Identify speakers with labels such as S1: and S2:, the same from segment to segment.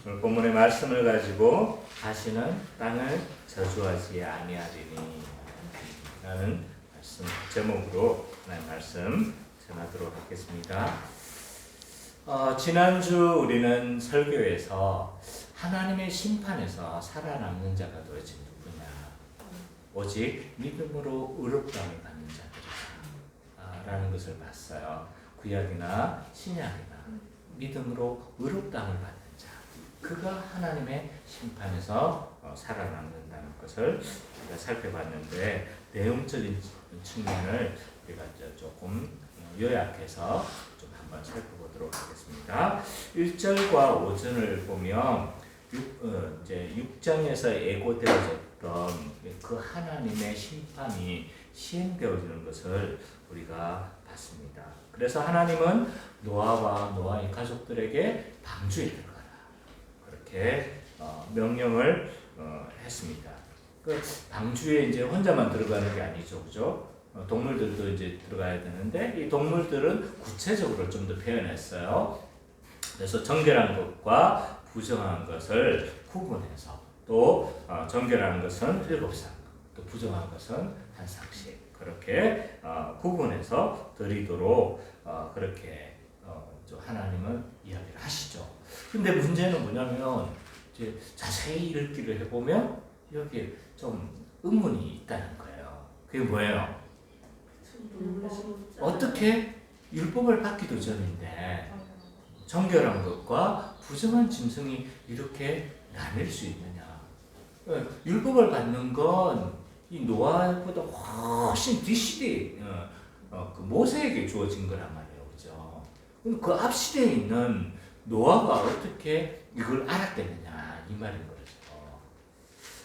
S1: 오늘 본문의 말씀을 가지고 다시는 땅을 저주하지 아니하리니 라는 말씀 제목으로 하나의 말씀 전하도록 하겠습니다. 지난주 우리는 설교에서 하나님의 심판에서 살아남는 자가 도대체 누구냐, 오직 믿음으로 의롭다함을 받는 자들이다 라는 것을 봤어요. 구약이나 신약이나 믿음으로 의롭다함을 받는 자, 그가 하나님의 심판에서 살아남는다는 것을 우리가 살펴봤는데, 내용적인 측면을 우리가 조금 요약해서 좀 한번 살펴보도록 하겠습니다. 1절과 5절을 보면 이제 6장에서 예고되어졌던 그 하나님의 심판이 시행되어지는 것을 우리가 봤습니다. 그래서 하나님은 노아와 노아의 가족들에게 방주에 들어가라, 그렇게 명령을 했습니다. 그 방주에 이제 혼자만 들어가는 게 아니죠, 그죠? 동물들도 이제 들어가야 되는데, 이 동물들은 구체적으로 좀 더 표현했어요. 그래서 정결한 것과 부정한 것을 구분해서, 또 정결한 것은 7상, 또 부정한 것은 1상씩 그렇게 구분해서 드리도록 그렇게 하나님은 이야기를 하시죠. 근데 문제는 뭐냐면, 이제 자세히 읽기를 해보면 여기에 좀 의문이 있다는 거예요. 그게 뭐예요? 어떻게 율법을 받기도 전인데 정결한 것과 부정한 짐승이 이렇게 나뉠 수 있느냐? 율법을 받는 건 이 노아보다 훨씬 뒷시대에 그 모세에게 주어진 거란 말이에요, 그죠? 그 앞 시대에 있는 노아가 어떻게 이걸 알았겠느냐, 이 말인 거죠.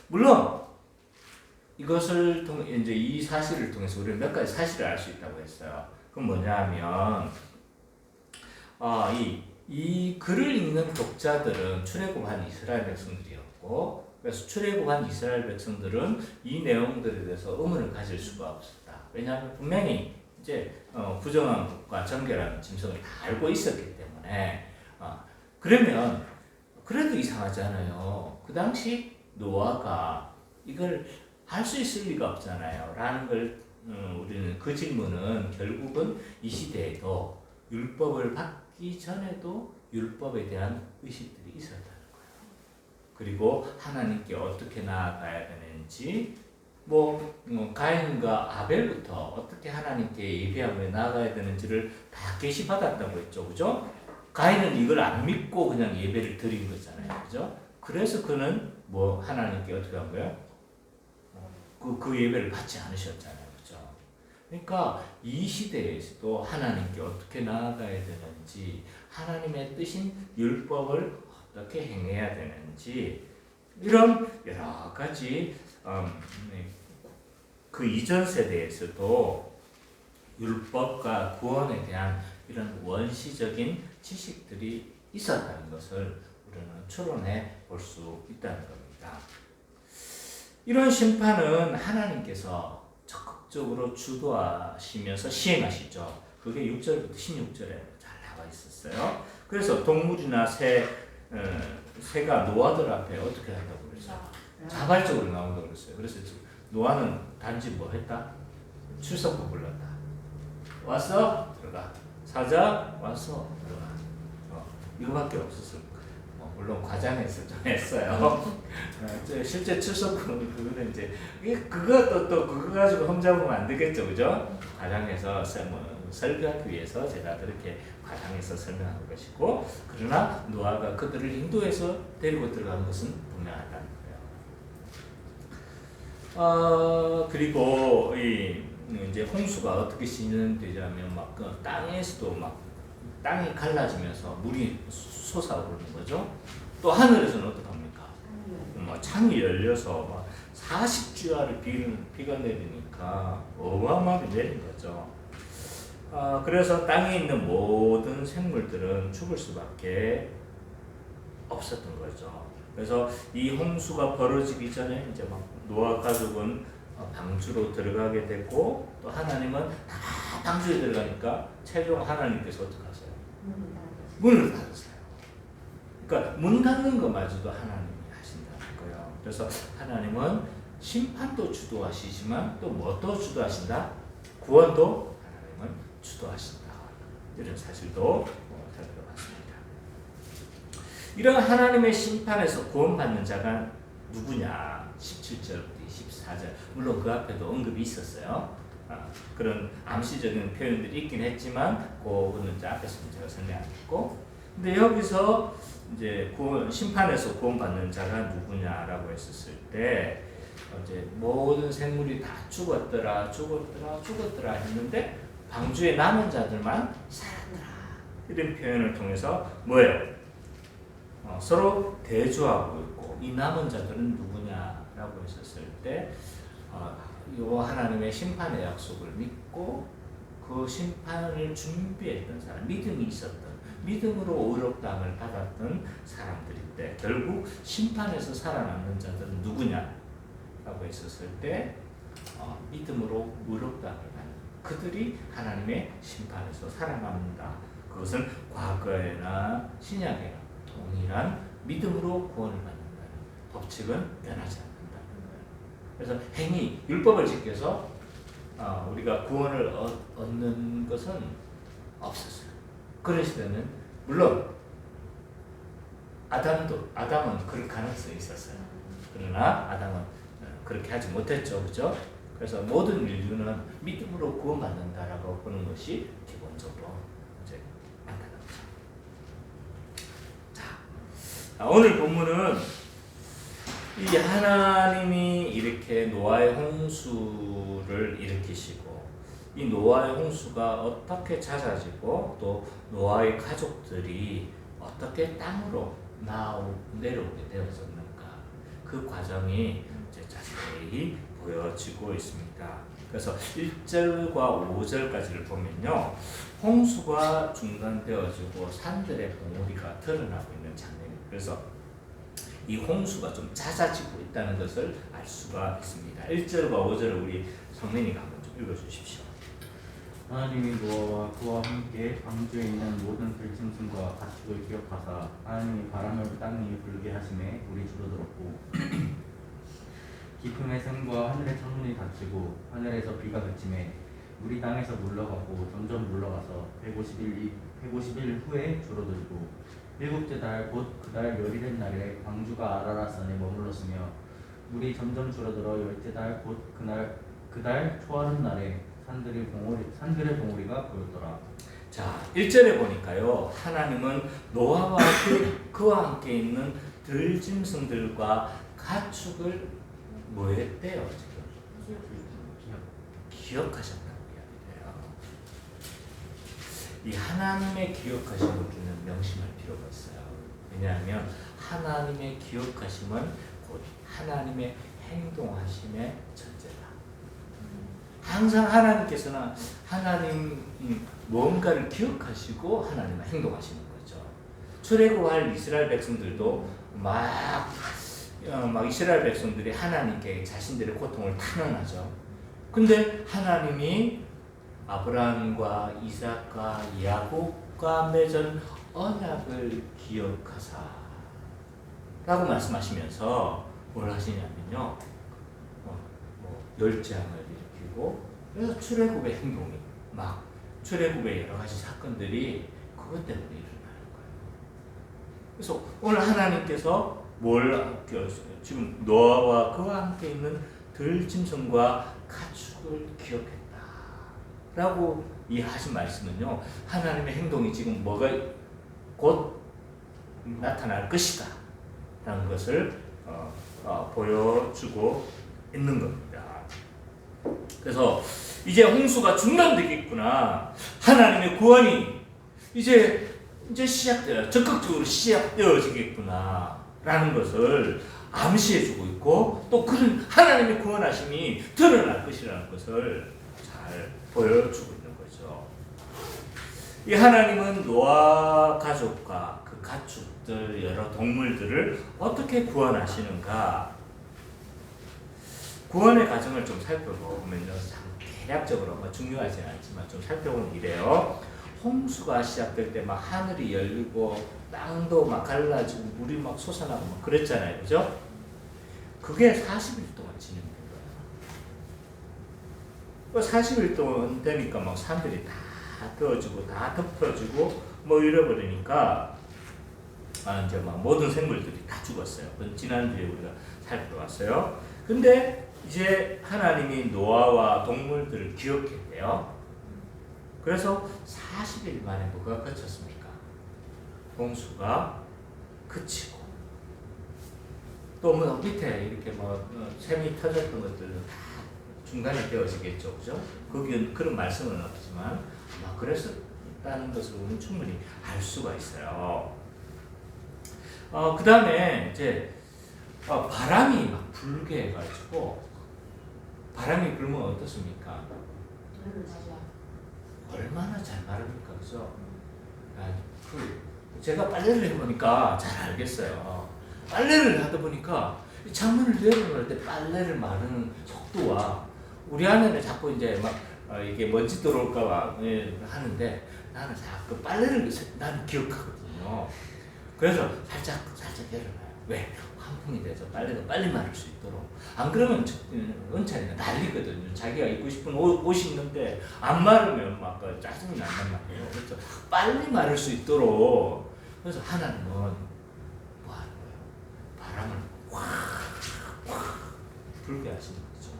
S1: 물론 이것을 통해 이제 이 사실을 통해서 우리는 몇 가지 사실을 알 수 있다고 했어요. 그건 뭐냐면, 이 글을 읽는 독자들은 출애굽한 이스라엘 백성들이었고, 그래서 출애굽한 이스라엘 백성들은 이 내용들에 대해서 의문을 가질 수가 없었다. 왜냐하면 분명히 이제 부정한 것과 정결한 짐승을 다 알고 있었기 때문에. 그러면 그래도 이상하잖아요. 그 당시 노아가 이걸 할 수 있을 리가 없잖아요 라는 걸 우리는, 그 질문은 결국은 이 시대에도 율법을 받기 전에도 율법에 대한 의식들이 있었다는 거예요. 그리고 하나님께 어떻게 나아가야 되는지, 가인과 아벨부터 어떻게 하나님께 예배하며 나아가야 되는지를 다 계시받았다고 했죠, 그죠? 가인은 이걸 안 믿고 그냥 예배를 드린 거잖아요, 그죠? 그래서 그는 하나님께 어떻게 한 거예요? 그 예배를 받지 않으셨잖아요, 그죠? 그러니까 이 시대에서도 하나님께 어떻게 나아가야 되는지, 하나님의 뜻인 율법을 어떻게 행해야 되는지, 이런 여러 가지 그 이전 세대에서도 율법과 구원에 대한 이런 원시적인 지식들이 있었다는 것을 우리는 추론해 볼 수 있다는 겁니다. 이런 심판은 하나님께서 적극적으로 주도하시면서 시행하시죠. 그게 6절부터 16절에 잘 나와 있었어요. 그래서 동물이나 새가 노아들 앞에 어떻게 한다고 그랬어요? 자발적으로 나온다고 그랬어요. 그래서 노아는 단지 뭐 했다? 출석부 불렀다. 왔어? 들어가. 사자? 왔어? 들어가. 이거밖에 없었어요. 물론 과장해서 좀 했어요. 실제 출석부는 그거는 이제 그것도 또 그거 가지고 험잡으면 안 되겠죠, 그죠? 과장해서 설교하기 위해서 제가 그렇게 과장해서 설명한 것이고, 그러나 노아가 그들을 인도해서 데리고 들어간 것은 분명하다는 거예요. 그리고 이제 홍수가 어떻게 진행되냐면 그 땅에서도 땅이 갈라지면서 물이 솟아오르는 거죠. 또 하늘에서는 어떡합니까? 창이 열려서 40주야를 비가 내리니까 어마어마하게 내린 거죠. 그래서 땅에 있는 모든 생물들은 죽을 수밖에 없었던 거죠. 그래서 이 홍수가 벌어지기 전에 이제 노아 가족은 방주로 들어가게 됐고, 또 하나님은 다 방주에 들어가니까 최종 하나님께서 어떻게 하세요? 문을 닫으세요. 그러니까 문 닫는 것마저도 하나님이 하신다는 거예요. 그래서 하나님은 심판도 주도하시지만 또 뭣도 주도하신다? 구원도 하나님은 주도하신다. 이런 사실도 살펴봤습니다. 이런 하나님의 심판에서 구원받는 자가 누구냐? 17절부터 24절. 물론 그 앞에도 언급이 있었어요. 그런 암시적인 표현들이 있긴 했지만 그거는 이제 앞에서 제가 설명 안 했고, 근데 여기서 이제 심판에서 구원받는 자가 누구냐라고 했었을 때 이제 모든 생물이 다 죽었더라 했는데 방주에 남은 자들만 살았더라. 이런 표현을 통해서 뭐예요? 서로 대조하고 있고, 이 남은 자들은 누구냐라고 했었을 때 요 하나님의 심판의 약속을 믿고 그 심판을 준비했던 사람, 믿음이 있었던, 믿음으로 의롭다함을 받았던 사람들인데, 결국 심판에서 살아남는 자들은 누구냐라고 했었을 때 믿음으로 의롭다함을 받는 그들이 하나님의 심판에서 살아남는다. 그것은 과거에나 신약에나 동일한 믿음으로 구원을 받는다는 법칙은 변하지 않는다. 그래서 행위, 율법을 지켜서 우리가 구원을 얻는 것은 없었어요. 그랬을 때는 물론 아담은 그럴 가능성이 있었어요. 그러나 아담은 그렇게 하지 못했죠, 그렇죠? 그래서 모든 인류는 믿음으로 구원받는다라고 보는 것이 기본적으로 이제 안타깝죠. 자, 오늘 본문은 이 하나님이 이렇게 노아의 홍수를 일으키시고, 이 노아의 홍수가 어떻게 잦아지고 또 노아의 가족들이 어떻게 땅으로 내려오게 되었었는가, 그 과정이 이제 자세히 보여지고 있습니다. 그래서 1절과 5절까지를 보면요, 홍수가 중단되어지고 산들의 봉우리가 드러나고 있는 장면입니다. 그래서 이 홍수가 좀 잦아지고 있다는 것을 알 수가 있습니다. 1절과 5절을 우리 성민이가 한번 좀 읽어주십시오.
S2: 하나님이 노아와 그와 함께 방주에 있는 모든 들짐승과 가축을 기억하사 하나님이 바람을 땅 위에 불게 하심에 물이 줄어들었고 깊음의 샘과 하늘의 창문이 닫히고 하늘에서 비가 그침에 물이 땅에서 물러가고 점점 물러가서 150일 후에 줄어들고 일곱째 달 곧 그 달 열일의 날에 방주가 아라랏산에 머물렀으며 물이 점점 줄어들어 열째 달 곧 그 달 초하룻 날에 산들의 봉우리가 보였더라.
S1: 자, 1절에 보니까요, 하나님은 노아와 그와 함께 있는 들짐승들과 가축을 뭐 했대요? 지금 기억하셨다고 이야기해요. 이 하나님의 기억하심을 우리는 명심할 필요가 있어요. 왜냐하면 하나님의 기억하심은 곧 하나님의 행동하심의 전제다. 항상 하나님께서는 하나님 뭔가를 기억하시고 하나님은 행동하시는 거죠. 출애굽할 이스라엘 백성들도 막 이스라엘 백성들이 하나님께 자신들의 고통을 탄원하죠. 근데 하나님이 아브라함과 이삭과 야곱과 맺은 언약을 기억하사 라고 말씀하시면서 뭘 하시냐면요, 멸장을 일으키고, 그래서 출애굽의 행동이 막 출애굽의 여러 가지 사건들이 그것 때문에 일어나는 거예요. 그래서 오늘 하나님께서 지금 노아와 그와 함께 있는 들짐승과 가축을 기억했다라고 하신 말씀은요, 하나님의 행동이 지금 뭐가 곧 나타날 것이다 라는 것을 보여주고 있는 겁니다. 그래서 이제 홍수가 중단되겠구나, 하나님의 구원이 이제 적극적으로 시작되어지겠구나 라는 것을 암시해주고 있고, 또 그런 하나님의 구원하심이 드러날 것이라는 것을 잘 보여주고 있는 거죠. 이 하나님은 노아 가족과 그 가축들, 여러 동물들을 어떻게 구원하시는가, 구원의 과정을 좀 살펴보면요, 대략적으로 중요하지 않지만 좀 살펴보면 이래요. 홍수가 시작될 때 막 하늘이 열리고 땅도 막 갈라지고 물이 막 솟아나고 막 그랬잖아요, 그죠? 그게 40일 동안 진행된 거예요. 40일 동안 되니까 막 산들이 다 떠지고 다 덮어지고 뭐 이래버리니까 이제 막 모든 생물들이 다 죽었어요. 지난주에 우리가 살펴봤어요. 근데 이제 하나님이 노아와 동물들을 기억했대요. 그래서 40일 만에 뭐가 그쳤습니까? 홍수가 그치고 또 뭐 밑에 이렇게 뭐 샘이 터졌던 것들은 다 중간에 되어지겠죠, 그죠? 거기는 그런 말씀은 없지만 아마 그랬었다는 것을 우리는 충분히 알 수가 있어요. 그 다음에 이제 바람이 막 불게 해가지고 바람이 불면 어떻습니까? 얼마나 잘 마릅니까, 그죠? 제가 빨래를 해보니까 잘 알겠어요. 빨래를 하다 보니까 창문을 열어놓을 때 빨래를 마르는 속도와 우리 아내는 자꾸 이제 막 이게 먼지 들어올까봐 하는데 나는 자꾸 빨래를 나는 기억하거든요. 그래서 살짝 열어놔요. 왜? 환풍이 돼서 빨래가 빨리 마를 수 있도록. 안 그러면 은찬이가 난리거든요. 자기가 입고 싶은 옷이 있는데 안 마르면 막 짜증이 난단 말이에요. 그래서 빨리 마를 수 있도록. 그래서 하나님은 뭐 하는 거예요? 바람을 확 불게 하시는 거죠.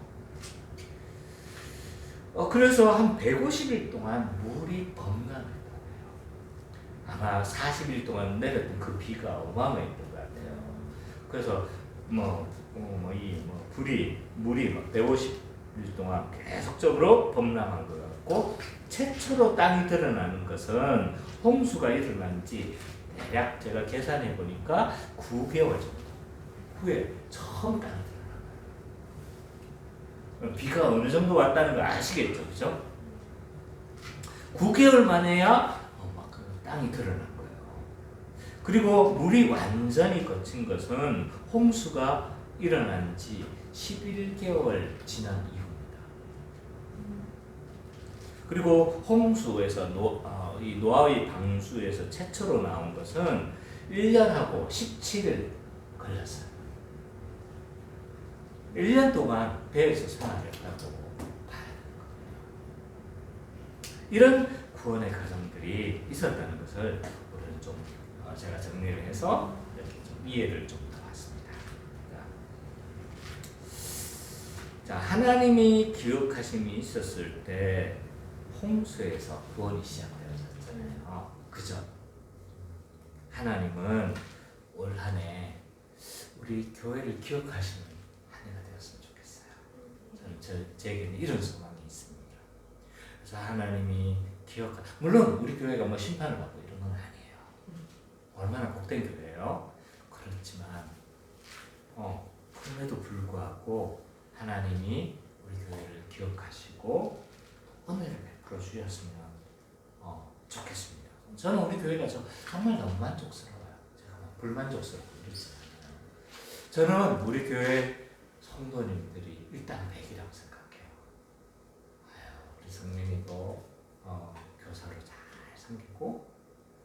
S1: 그래서 한 150일 동안 물이 범람했다고 해요. 아마 40일 동안 내렸던 그 비가 어마어마했던 것 같아요. 그래서 물이 막 150일 동안 계속적으로 범람한 것 같고, 최초로 땅이 드러나는 것은 홍수가 일어난 지 대략 제가 계산해 보니까 9개월 정도 후에 처음 땅이 드러난 거예요. 비가 어느 정도 왔다는 걸 아시겠죠, 그죠? 9개월 만에야 그 땅이 드러난 거예요. 그리고 물이 완전히 거친 것은 홍수가 일어난 지 11개월 지난 이후입니다. 그리고 홍수에서 이 노아의 방수에서 최초로 나온 것은 1년하고 17일 걸렸어요. 1년 동안 배에서 생활했다고 봐야 되는 거예요. 이런 구원의 과정들이 있었다는 것을 우리는 좀 제가 정리를 해서 이렇게 좀 이해를 좀 더 했습니다. 자, 하나님이 기억하심이 있었을 때 홍수에서 구원이 시작되어졌잖아요. 그죠? 하나님은 올 한 해 우리 교회를 기억하시는 한 해가 되었으면 좋겠어요. 저는 제게는 이런 소망이 있습니다. 그래서 하나님이 물론 우리 교회가 뭐 심판을 받고 이런 건 아니에요. 얼마나 복된 교회예요. 그렇지만 그럼에도 불구하고 하나님이 우리 교회를 기억하시고 은혜를 베풀어 주셨으면 좋겠습니다. 저는 우리 교회가 정말 너무 만족스러워요. 제가 불만족스럽고 이러지 않아요. 저는 우리 교회 성도님들이 일당백이라고 생각해요. 우리 성민이도 교사로 잘 섬기고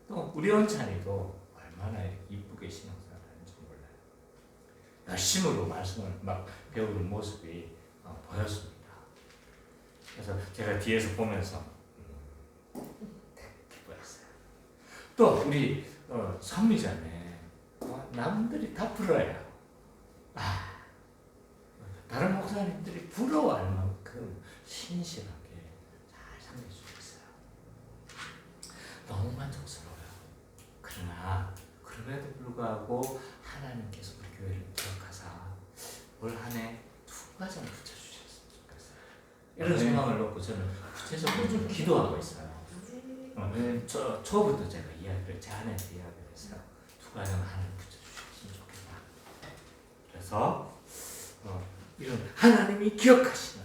S1: 또 우리 원찬이도 얼마나 이쁘게 신앙생활 하는지 몰라요. 열심으로 말씀을 막 배우는 모습이 보였습니다. 그래서 제가 뒤에서 보면서 기뻐했어요. 또 우리 선미자매 남들이 다 부러워요. 다른 목사님들이 부러워할 만큼 신실하게 잘 섬겨주고 있어요. 너무 만족스러워요. 그러나 그럼에도 불구하고 하나님께서 우리 교회를 기억하사 올 한 해 두 가지를 붙여주셨으면 좋겠어요. 이런 소망을 놓고 저는 구체적으로 좀 기도하고 있어요. 초부터 제가 제 아내한테 이야기를 했어요. 두 가지는 하나님 붙여주셨으면 좋겠다. 그래서 이런 하나님이 기억하시는,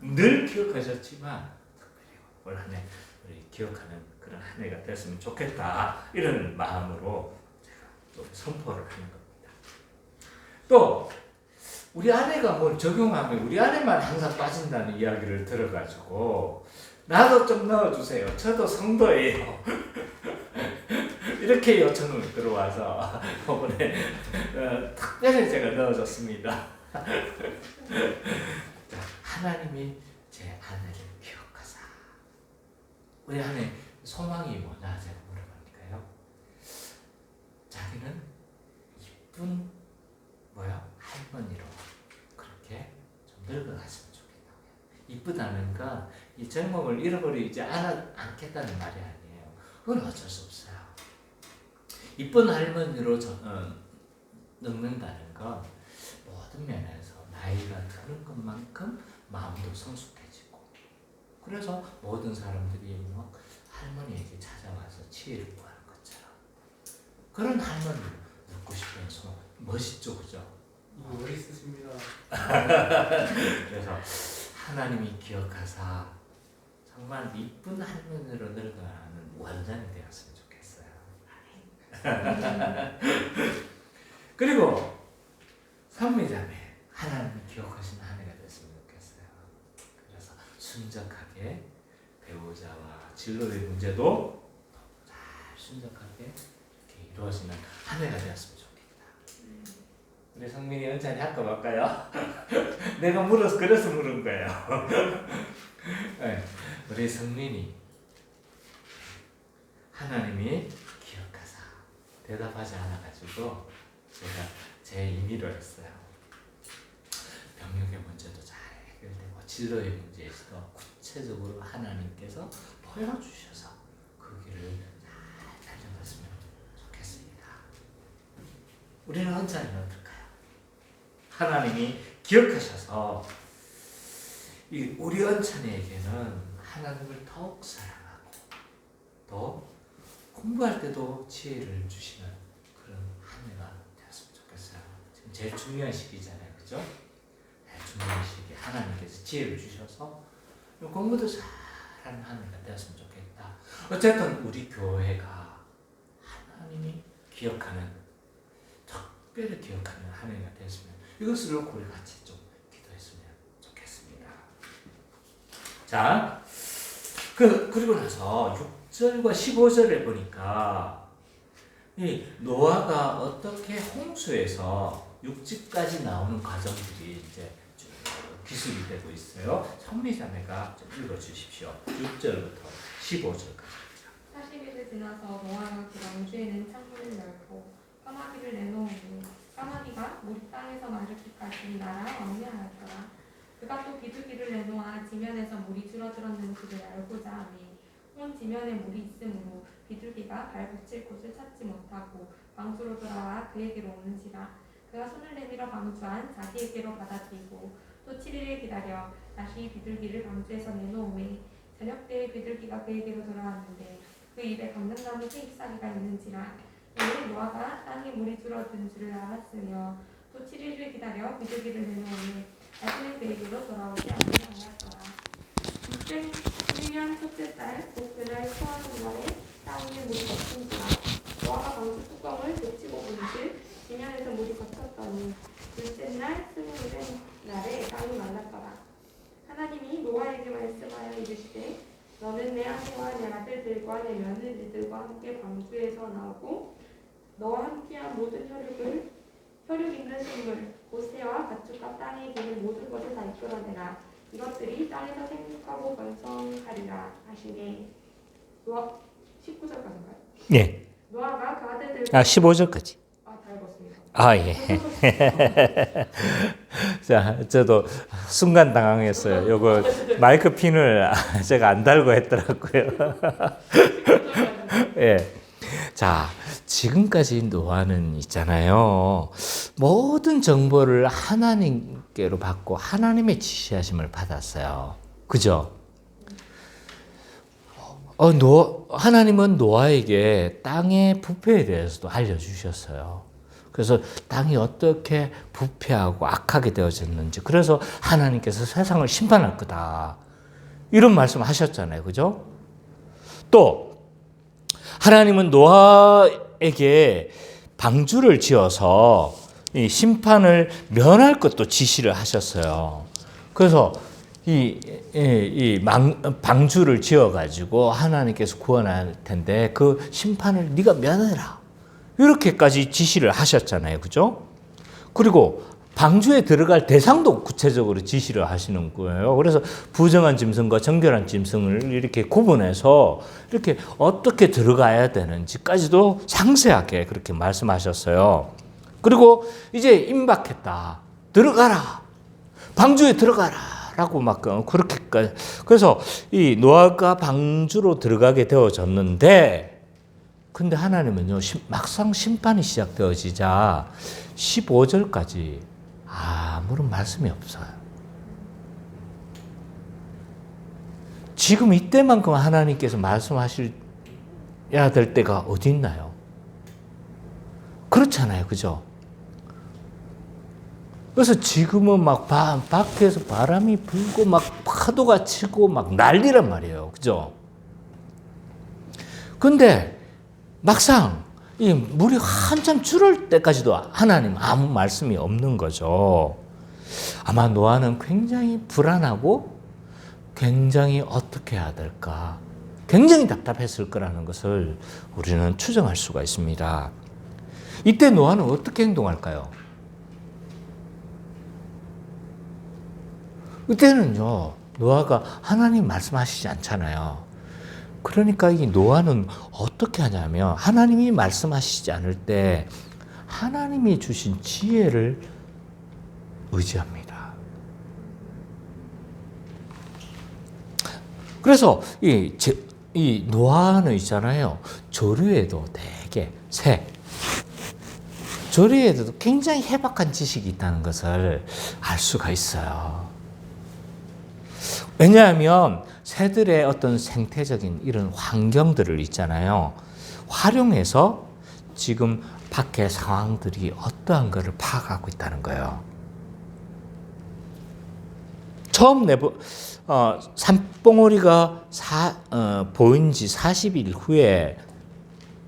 S1: 늘 기억하셨지만 특별히 올 한 해 우리 기억하는 그런 한 해가 됐으면 좋겠다, 이런 마음으로 제가 또 선포를 하는 겁니다. 또 우리 아내가 뭘 적용하면 우리 아내만 항상 빠진다는 이야기를 들어가지고 나도 좀 넣어주세요. 저도 성도예요. 이렇게 요청이 들어와서 이번에 특별히 제가 넣어줬습니다. 하나님이 제 아내를 기억하사. 우리 아내 소망이 뭐냐 제가 물어보니까요. 자기는 이쁜 할머니로 그렇게 좀 늙어갔으면 좋겠다고요. 이쁘다는가 이 젊음을 잃어버리지 않겠다는 말이 아니에요. 그건 어쩔 수 없어요. 이쁜 할머니로 늙는다는 건 모든 면에서 나이가 드는 것만큼 마음도 성숙해지고, 그래서 모든 사람들이 막 할머니에게 찾아와서 치유를 구하는 것처럼 그런 할머니를 늙고 싶은 소망. 멋있죠, 그죠?
S3: 멋있으십니다.
S1: 그래서 하나님이 기억하사 정말 이쁜 할머니로 늙어가는 원장이 되었으면 좋겠어요. 그리고 삼미자매 하나님이 기억하신 아내가 됐으면 좋겠어요. 그래서 순적하게 배우자와 진로의 문제도 잘 순적하게 이렇게 이루어지는 아내가 되었으면 좋겠다. 우리 성민이 은찬이 할까 말까요? 내가 물어서 그래서 물은 거예요. 네, 우리 성민이 하나님이 기억하사 대답하지 않아가지고 제가 제 임의로 했어요. 병력의 문제도 잘 해결되고 진로의 문제에서도 구체적으로 하나님께서 보여주셔서 그 길을 잘 달려갔으면 좋겠습니다. 우리는 은찬이는 어떨까요? 하나님이 기억하셔서 우리 은찬이에게는 하나님을 더욱 사랑하고 또 공부할 때도 지혜를 주시는 그런 한 해가 되었으면 좋겠어요. 지금 제일 중요한 시기잖아요, 그죠? 제일 중요한 시기 하나님께서 지혜를 주셔서 공부도 잘하는 한 해가 되었으면 좋겠다. 어쨌든 우리 교회가 하나님이 기억하는, 특별히 기억하는 한 해가 되었으면 이것을 놓고 우리 같이 좀 기도했으면 좋겠습니다. 자, 그리고 나서 6절과 15절에 보니까 이 노아가 어떻게 홍수에서 육지까지 나오는 과정들이 이제 쭉 기술이 되고 있어요. 선미자매가 좀 읽어주십시오. 6절부터 15절까지.
S4: 40일을 지나서 노아가 그 망주에는 창문을 열고 까마귀를 내놓으니 까마귀가 물이 땅에서 마르기까지 날아 왕래하였더라. 그가 또 비둘기를 내놓아 지면에서 물이 줄어들었는지를 알고자 하니 온 지면에 물이 있으므로 비둘기가 발붙일 곳을 찾지 못하고 방주로 돌아와 그에게로 오는지라. 그가 손을 내밀어 방주한 자기에게로 받아들이고 또 7일을 기다려 다시 비둘기를 방주에서 내놓으매 저녁 때에 비둘기가 그에게로 돌아왔는데 그 입에 감람나무 새 잎사귀가 있는지라. 이에 노아가 땅에 물이 줄어든 줄을 알았으며 또 7일을 기다려 비둘기를 내놓으니 다시는 그에게로 돌아오지 아니하였더라. 6년 첫째 달 곧 그날 소하는 날에 땅에 물이 걷힌지라. 노아가 방주 뚜껑을 붙이고 본즉 지면에서 물이 걷혔더니 둘째 날 스물이 된 날에 땅이 말랐더라. 하나님이 노아에게 말씀하여 이르시되 너는 내 아내와 내 아들들과 내 며느리들과 함께 방주에서 나오고 너와 함께한 모든 혈육 있는 생물 곧 새와 가축과 땅에 기는 모든 것을 다 이끌어내라. 이것들이 땅에서 생육하고 번성하리라 하시니. 노아 19절까지인가요?
S1: 네.
S4: 노아가 그 아들들과
S1: 15절까지.
S4: 다 읽었습니다.
S1: 예. 자, 저도 순간 당황했어요. 요거 마이크 핀을 제가 안 달고 했더라고요. 예. 자, 지금까지 노아는 있잖아요. 모든 정보를 하나님께로 받고 하나님의 지시하심을 받았어요. 그죠? 하나님은 노아에게 땅의 부패에 대해서도 알려주셨어요. 그래서 땅이 어떻게 부패하고 악하게 되어졌는지, 그래서 하나님께서 세상을 심판할 거다, 이런 말씀 하셨잖아요. 그죠? 또 하나님은 노아에게 방주를 지어서 이 심판을 면할 것도 지시를 하셨어요. 그래서 방주를 지어가지고 하나님께서 구원할 텐데 그 심판을 네가 면해라. 이렇게까지 지시를 하셨잖아요. 그죠? 그리고 방주에 들어갈 대상도 구체적으로 지시를 하시는 거예요. 그래서 부정한 짐승과 정결한 짐승을 이렇게 구분해서 이렇게 어떻게 들어가야 되는지까지도 상세하게 그렇게 말씀하셨어요. 그리고 이제 임박했다. 들어가라. 방주에 들어가라. 라고 막 그렇게까지. 그래서 이 노아가 방주로 들어가게 되어졌는데, 근데 하나님은요, 막상 심판이 시작되어지자 15절까지 아무런 말씀이 없어요. 지금 이때만큼 하나님께서 말씀하셔야 될 때가 어디 있나요? 그렇잖아요. 그죠? 그래서 지금은 막 밖에서 바람이 불고 막 파도가 치고 막 난리란 말이에요. 그죠? 근데 막상 이 물이 한참 줄을 때까지도 하나님 아무 말씀이 없는 거죠. 아마 노아는 굉장히 불안하고 굉장히 어떻게 해야 될까? 굉장히 답답했을 거라는 것을 우리는 추정할 수가 있습니다. 이때 노아는 어떻게 행동할까요? 이때는요, 노아가 하나님 말씀하시지 않잖아요. 그러니까 이 노아는 어떻게 하냐면 하나님이 말씀하시지 않을 때 하나님이 주신 지혜를 의지합니다. 그래서 이 노아는 있잖아요. 조류에도 되게 조류에도 굉장히 해박한 지식이 있다는 것을 알 수가 있어요. 왜냐하면 새들의 어떤 생태적인 이런 환경들을 있잖아요. 활용해서 지금 밖의 상황들이 어떠한 것을 파악하고 있다는 거예요. 처음 산봉우리가 보인 지 40일 후에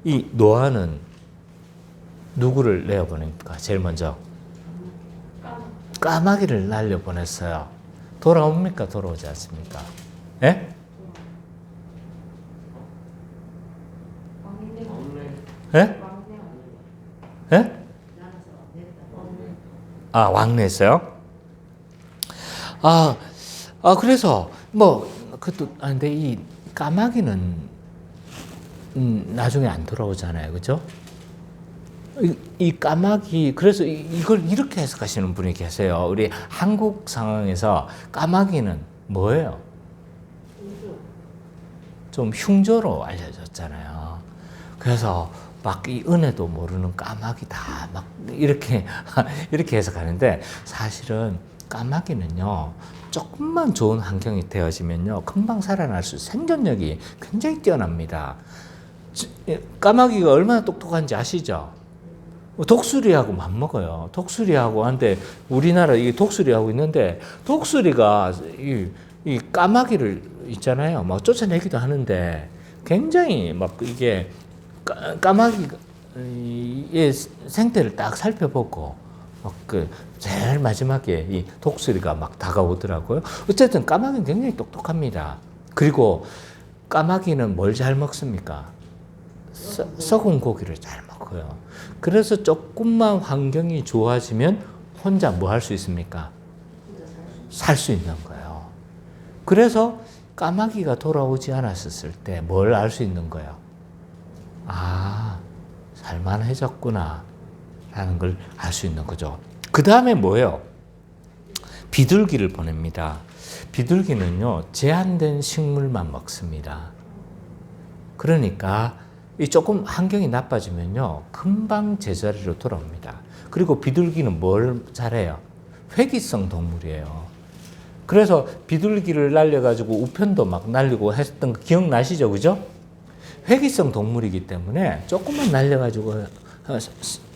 S1: 이 노아는 누구를 내어보냅니까? 제일 먼저 까마귀를 날려보냈어요. 돌아옵니까? 돌아오지 않습니까? 예? 예? 예? 왕래했어요? 그래서, 그것도, 근데 이 까마귀는, 나중에 안 돌아오잖아요. 그죠? 이 까마귀, 그래서 이걸 이렇게 해석하시는 분이 계세요. 우리 한국 상황에서 까마귀는 뭐예요? 좀 흉조로 알려졌잖아요. 그래서 막 이 은혜도 모르는 까마귀다. 막 이렇게 해석하는데 사실은 까마귀는요, 조금만 좋은 환경이 되어지면요, 금방 살아날 수, 생존력이 굉장히 뛰어납니다. 까마귀가 얼마나 똑똑한지 아시죠? 독수리하고 맞먹어요. 독수리하고 한데 우리나라 이 독수리하고 있는데 독수리가 이 까마귀를 있잖아요. 막 쫓아내기도 하는데 굉장히 막 이게 까마귀의 생태를 딱 살펴보고 막 제일 마지막에 이 독수리가 막 다가오더라고요. 어쨌든 까마귀는 굉장히 똑똑합니다. 그리고 까마귀는 뭘 잘 먹습니까? 썩은 고기를 잘 먹어요. 그래서 조금만 환경이 좋아지면 혼자 뭐 할 수 있습니까? 살 수 있는 거예요. 그래서 까마귀가 돌아오지 않았을 때 뭘 알 수 있는 거예요? 살만해졌구나 라는 걸 알 수 있는 거죠. 그 다음에 뭐예요? 비둘기를 보냅니다. 비둘기는요, 제한된 식물만 먹습니다. 그러니까 이 조금 환경이 나빠지면요, 금방 제자리로 돌아옵니다. 그리고 비둘기는 뭘 잘해요? 회귀성 동물이에요. 그래서 비둘기를 날려가지고 우편도 막 날리고 했던 거 기억나시죠? 그죠? 회귀성 동물이기 때문에 조금만 날려가지고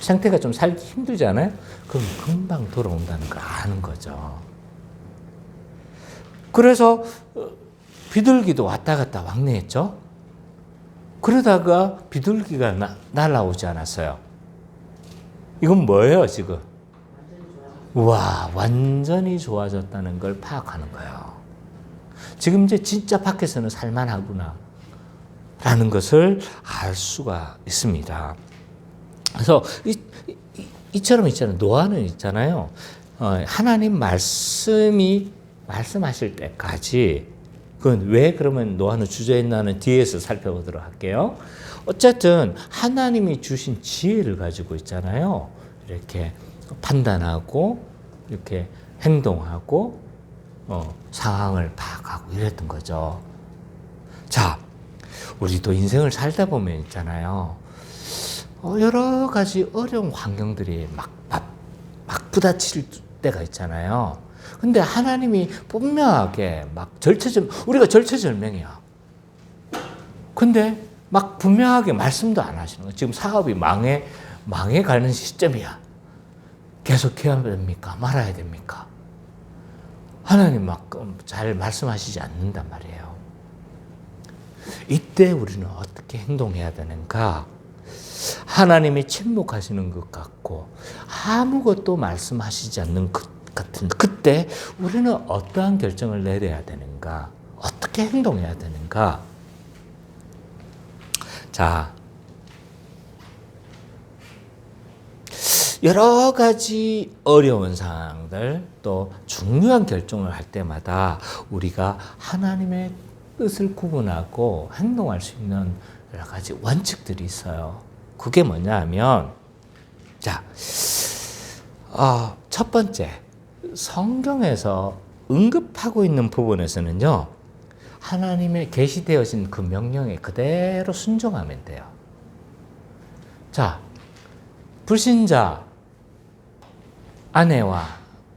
S1: 생태가 좀 살기 힘들잖아요? 그럼 금방 돌아온다는 걸 아는 거죠. 그래서 비둘기도 왔다 갔다 왕래했죠? 그러다가 비둘기가 날아오지 않았어요. 이건 뭐예요, 지금? 와, 완전히 좋아졌다는 걸 파악하는 거예요. 지금 이제 진짜 밖에서는 살만하구나 라는 것을 알 수가 있습니다. 그래서 이처럼 있잖아요. 노아는 있잖아요. 하나님 말씀하실 때까지, 그건 왜 그러면 노아는 주저했나는 뒤에서 살펴보도록 할게요. 어쨌든 하나님이 주신 지혜를 가지고 있잖아요. 이렇게 판단하고 이렇게 행동하고 상황을 파악하고 이랬던 거죠. 자, 우리도 인생을 살다 보면 있잖아요. 여러 가지 어려운 환경들이 막 부딪힐 때가 있잖아요. 근데 하나님이 분명하게 막 우리가 절체절명이야. 근데 막 분명하게 말씀도 안 하시는 거예요. 지금 사업이 망해가는 시점이야. 계속해야 됩니까? 말아야 됩니까? 하나님 막 잘 말씀하시지 않는단 말이에요. 이때 우리는 어떻게 행동해야 되는가? 하나님이 침묵하시는 것 같고 아무것도 말씀하시지 않는 것 같은 그때 우리는 어떠한 결정을 내려야 되는가? 어떻게 행동해야 되는가? 자, 여러 가지 어려운 상황들 또 중요한 결정을 할 때마다 우리가 하나님의 뜻을 구분하고 행동할 수 있는 여러 가지 원칙들이 있어요. 그게 뭐냐 하면, 자, 첫 번째, 성경에서 언급하고 있는 부분에서는요, 하나님의 계시되어진 그 명령에 그대로 순종하면 돼요. 자, 불신자 아내와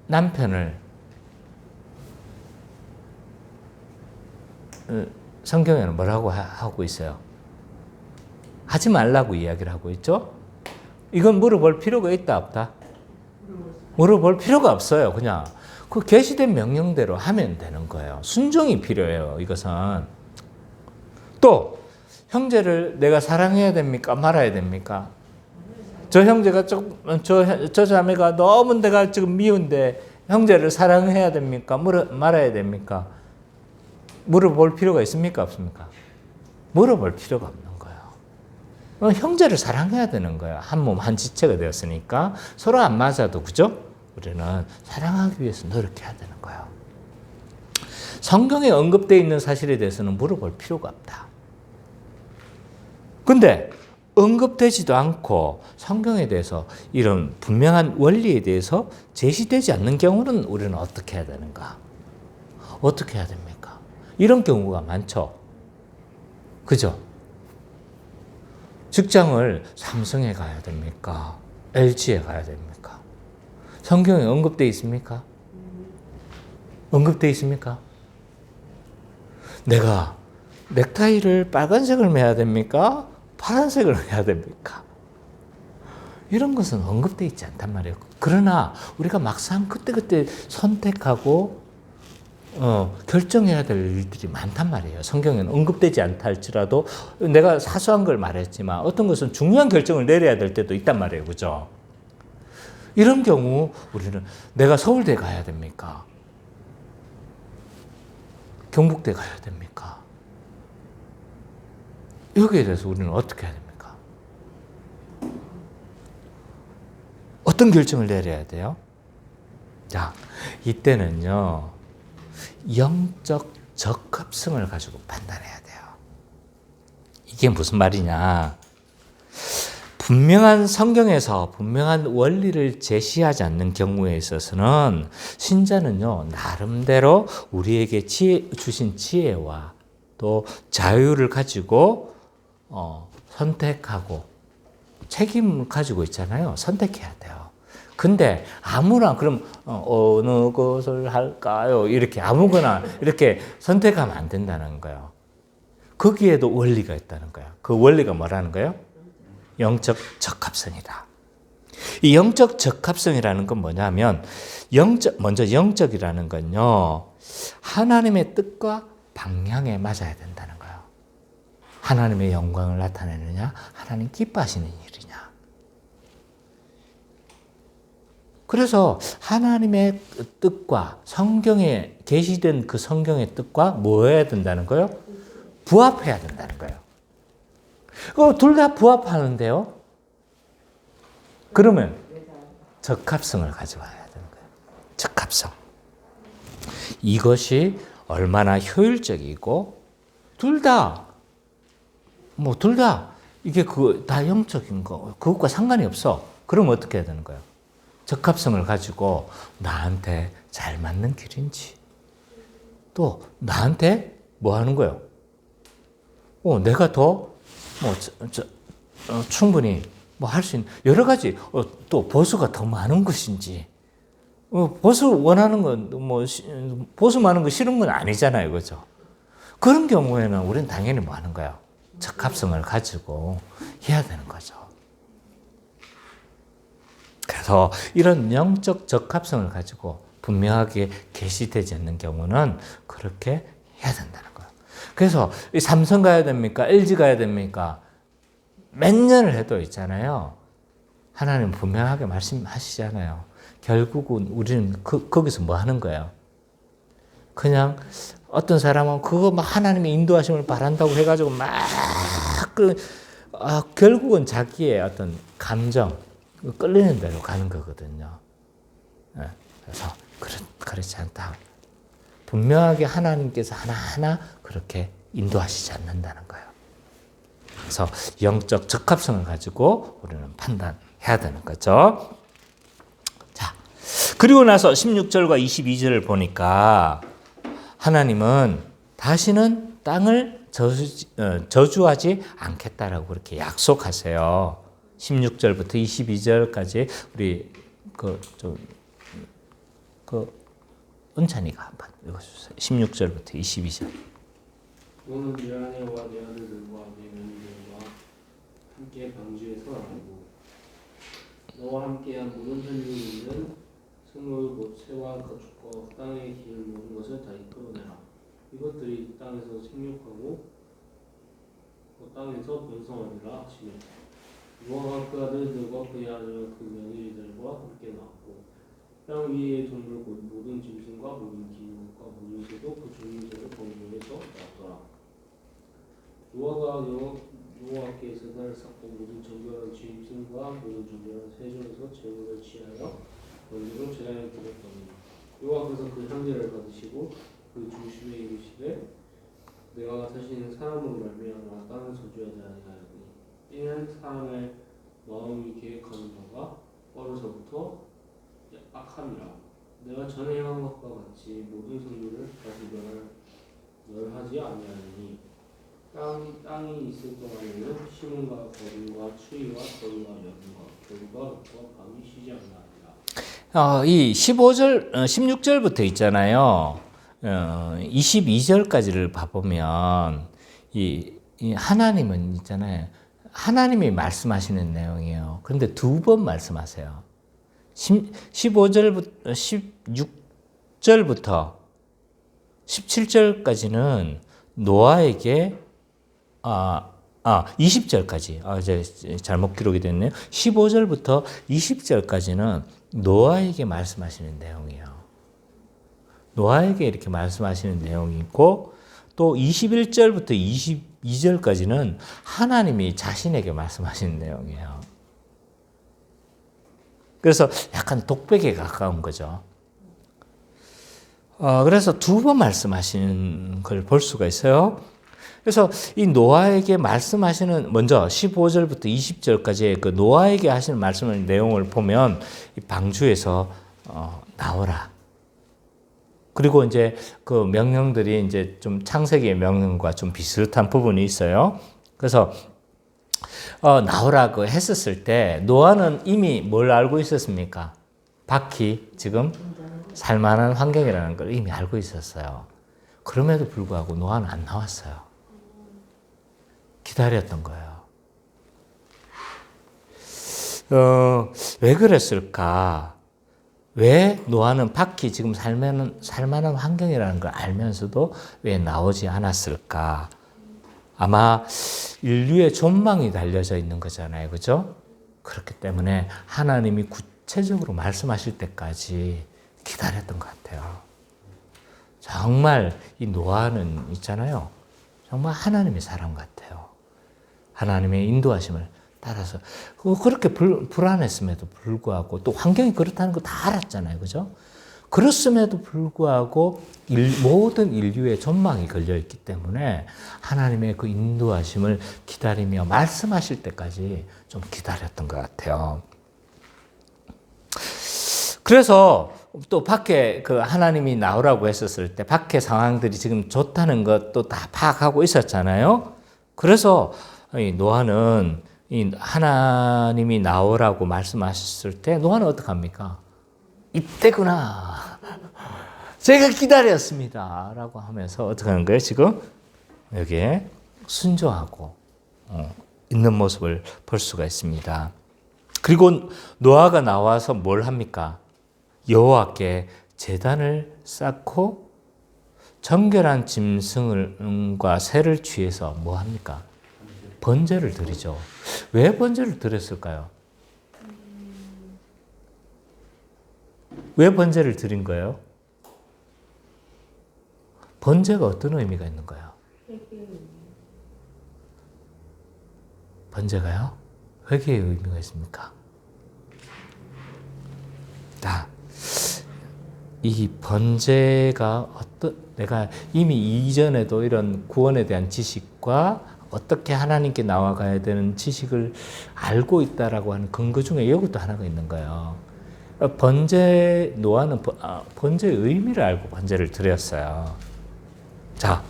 S1: 남편을 성경에는 뭐라고 하고 있어요? 하지 말라고 이야기를 하고 있죠? 이건 물어볼 필요가 있다, 없다? 물어볼 필요가 없어요. 그냥 그 계시된 명령대로 하면 되는 거예요. 순종이 필요해요, 이것은. 또 형제를 내가 사랑해야 됩니까? 말아야 됩니까? 저 형제가 저 자매가 너무 내가 지금 미운데 형제를 사랑해야 됩니까? 말아야 됩니까? 물어볼 필요가 있습니까? 없습니까? 물어볼 필요가 없는 거예요. 형제를 사랑해야 되는 거예요. 한 몸, 한 지체가 되었으니까 서로 안 맞아도, 그죠? 우리는 사랑하기 위해서 노력해야 되는 거예요. 성경에 언급되어 있는 사실에 대해서는 물어볼 필요가 없다. 근데 언급되지도 않고 성경에 대해서 이런 분명한 원리에 대해서 제시되지 않는 경우는 우리는 어떻게 해야 되는가? 어떻게 해야 됩니까? 이런 경우가 많죠. 그죠? 직장을 삼성에 가야 됩니까? LG에 가야 됩니까? 성경에 언급되어 있습니까? 언급되어 있습니까? 내가 넥타이를 빨간색을 매야 됩니까? 파란색을 해야 됩니까? 이런 것은 언급되어 있지 않단 말이에요. 그러나 우리가 막상 그때그때 선택하고 결정해야 될 일들이 많단 말이에요. 성경에는 언급되지 않다 할지라도 내가 사소한 걸 말했지만 어떤 것은 중요한 결정을 내려야 될 때도 있단 말이에요. 그죠? 이런 경우 우리는 내가 서울대 가야 됩니까? 경북대 가야 됩니까? 여기에 대해서 우리는 어떻게 해야 됩니까? 어떤 결정을 내려야 돼요? 자, 이때는요, 영적 적합성을 가지고 판단해야 돼요. 이게 무슨 말이냐? 분명한 성경에서 분명한 원리를 제시하지 않는 경우에 있어서는 신자는요, 나름대로 우리에게 주신 지혜와 또 자유를 가지고 선택하고 책임을 가지고 있잖아요. 선택해야 돼요. 근데 아무나 그럼 어느 것을 할까요? 이렇게 아무거나 이렇게 선택하면 안 된다는 거예요. 거기에도 원리가 있다는 거예요. 그 원리가 뭐라는 거예요? 영적 적합성이다. 이 영적 적합성이라는 건 뭐냐면 먼저 영적이라는 건요, 하나님의 뜻과 방향에 맞아야 된다는 거예요. 하나님의 영광을 나타내느냐, 하나님 기뻐하시는 일이냐. 그래서 하나님의 뜻과 성경에 계시된 그 성경의 뜻과 뭐 해야 된다는 거예요? 부합해야 된다는 거예요. 둘 다 부합하는데요. 그러면 적합성을 가져와야 되는 거예요. 적합성. 이것이 얼마나 효율적이고 둘 다 이게 다 영적인 거 그것과 상관이 없어. 그럼 어떻게 해야 되는 거예요? 적합성을 가지고 나한테 잘 맞는 길인지 또 나한테 뭐 하는 거예요? 내가 더 충분히 뭐 할 수 있는 여러 가지 또 보수가 더 많은 것인지 보수 원하는 건 보수 많은 거 싫은 건 아니잖아요, 그렇죠? 그런 경우에는 우리는 당연히 뭐 하는 거예요? 적합성을 가지고 해야 되는 거죠. 그래서 이런 영적 적합성을 가지고 분명하게 계시되지 않는 경우는 그렇게 해야 된다는 거예요. 그래서 삼성 가야 됩니까? LG 가야 됩니까? 몇 년을 해도 있잖아요. 하나님 분명하게 말씀하시잖아요. 결국은 우리는 거기서 뭐 하는 거예요? 그냥 어떤 사람은 그거 막 하나님의 인도하심을 바란다고 해가지고 결국은 자기의 어떤 감정, 끌리는 대로 가는 거거든요. 그래서 그렇지 않다. 분명하게 하나님께서 하나하나 그렇게 인도하시지 않는다는 거예요. 그래서 영적 적합성을 가지고 우리는 판단해야 되는 거죠. 자, 그리고 나서 16절과 22절을 보니까 하나님은 다시는 땅을 저주하지 않겠다라고 그렇게 약속하세요. 16절부터 22절까지 우리 은찬이가 한번 읽어주세요. 16절부터 22절.
S3: 너는 네 아내와 네 아들들과 네 며느리들과 함께 방주에서 나오고 너와 함께한 모든 현중이 있는 생물 곧 새와 가축과 땅의 길 모든 것을 다 이끌어내라. 이것들이 땅에서 생육하고 땅에서 번성하리라 하시며 노아가 그 아들들과 그의 아들과 그 며느리들과 함께 나왔고 땅 위의 동물 곧 모든 짐승과 모든 기둥과 모든 새도 그 종류대로 범주에서 나왔더라. 노아가 여호와께서 나를 쌓고 모든 정결한 짐승과 모든 정결한 새 중에서 제물을 취하여 먼지로 제단에 드렸더니 여호와께서 그 향기를 받으시고 그 중심에 이르시되 내가 다시는 사람으로 말미암아 땅을 저주하지 아니하였니 이는 사람의 마음이 계획하는 바가 어려서부터 악함이라. 내가 전에 행한 것과 같이 모든 성도를 다시 멸하지 아니하니 땅이 있을 동안에는 심음과 거름과 추위와 더위와 여름과 겨울과 ฤতু와 밤이 쉬지 않나니라.
S1: 이 16절부터 있잖아요. 22절까지를 봐보면 이 하나님은 있잖아요. 하나님이 말씀하시는 내용이에요. 그런데 두 번 말씀하세요. 16절부터 17절까지는 노아에게 20절까지 이제 잘못 기록이 됐네요. 15절부터 20절까지는 노아에게 말씀하시는 내용이에요. 노아에게 이렇게 말씀하시는 내용이 있고 또 21절부터 22절까지는 하나님이 자신에게 말씀하시는 내용이에요. 그래서 약간 독백에 가까운 거죠. 그래서 두 번 말씀하시는 걸 볼 수가 있어요. 그래서 이 노아에게 말씀하시는 먼저 15절부터 20절까지의 그 노아에게 하시는 말씀의 내용을 보면 이 방주에서 나오라. 그리고 이제 그 명령들이 이제 좀 창세기의 명령과 좀 비슷한 부분이 있어요. 그래서 나오라고 했었을 때 노아는 이미 뭘 알고 있었습니까? 밖이 지금 살만한 환경이라는 걸 이미 알고 있었어요. 그럼에도 불구하고 노아는 안 나왔어요. 기다렸던 거예요. 왜 그랬을까? 왜 노아는 밖이 지금 살만한 환경이라는 걸 알면서도 왜 나오지 않았을까? 아마 인류의 존망이 달려져 있는 거잖아요. 그죠? 그렇기 때문에 하나님이 구체적으로 말씀하실 때까지 기다렸던 것 같아요. 정말 이 노아는 있잖아요. 정말 하나님의 사람 같아요. 하나님의 인도하심을 따라서 그렇게 불안했음에도 불구하고 또 환경이 그렇다는 거 다 알았잖아요. 그죠? 그렇음에도 불구하고 모든 인류의 전망이 걸려있기 때문에 하나님의 그 인도하심을 기다리며 말씀하실 때까지 좀 기다렸던 것 같아요. 그래서 또 밖에 그 하나님이 나오라고 했었을 때 밖에 상황들이 지금 좋다는 것도 다 파악하고 있었잖아요. 그래서 이 노아는 이 하나님이 나오라고 말씀하셨을 때 노아는 어떡합니까? 이때구나. 제가 기다렸습니다. 라고 하면서 어떻게 하는 거예요? 지금 여기에 순종하고 있는 모습을 볼 수가 있습니다. 그리고 노아가 나와서 뭘 합니까? 여호와께 제단을 쌓고 정결한 짐승과 새를 취해서 뭐 합니까? 번제를 드리죠. 왜 번제를 드렸을까요? 왜 번제를 드린 거예요? 번제가 어떤 의미가 있는 거예요? 번제가요? 회개의 의미가 있습니까? 이 번제가 내가 이미 이전에도 이런 구원에 대한 지식과 어떻게 하나님께 나아가야 되는 지식을 알고 있다라고 하는 근거 중에 이것도 하나가 있는 거예요. 노아는 번제의 의미를 알고 번제를 드렸어요. 자,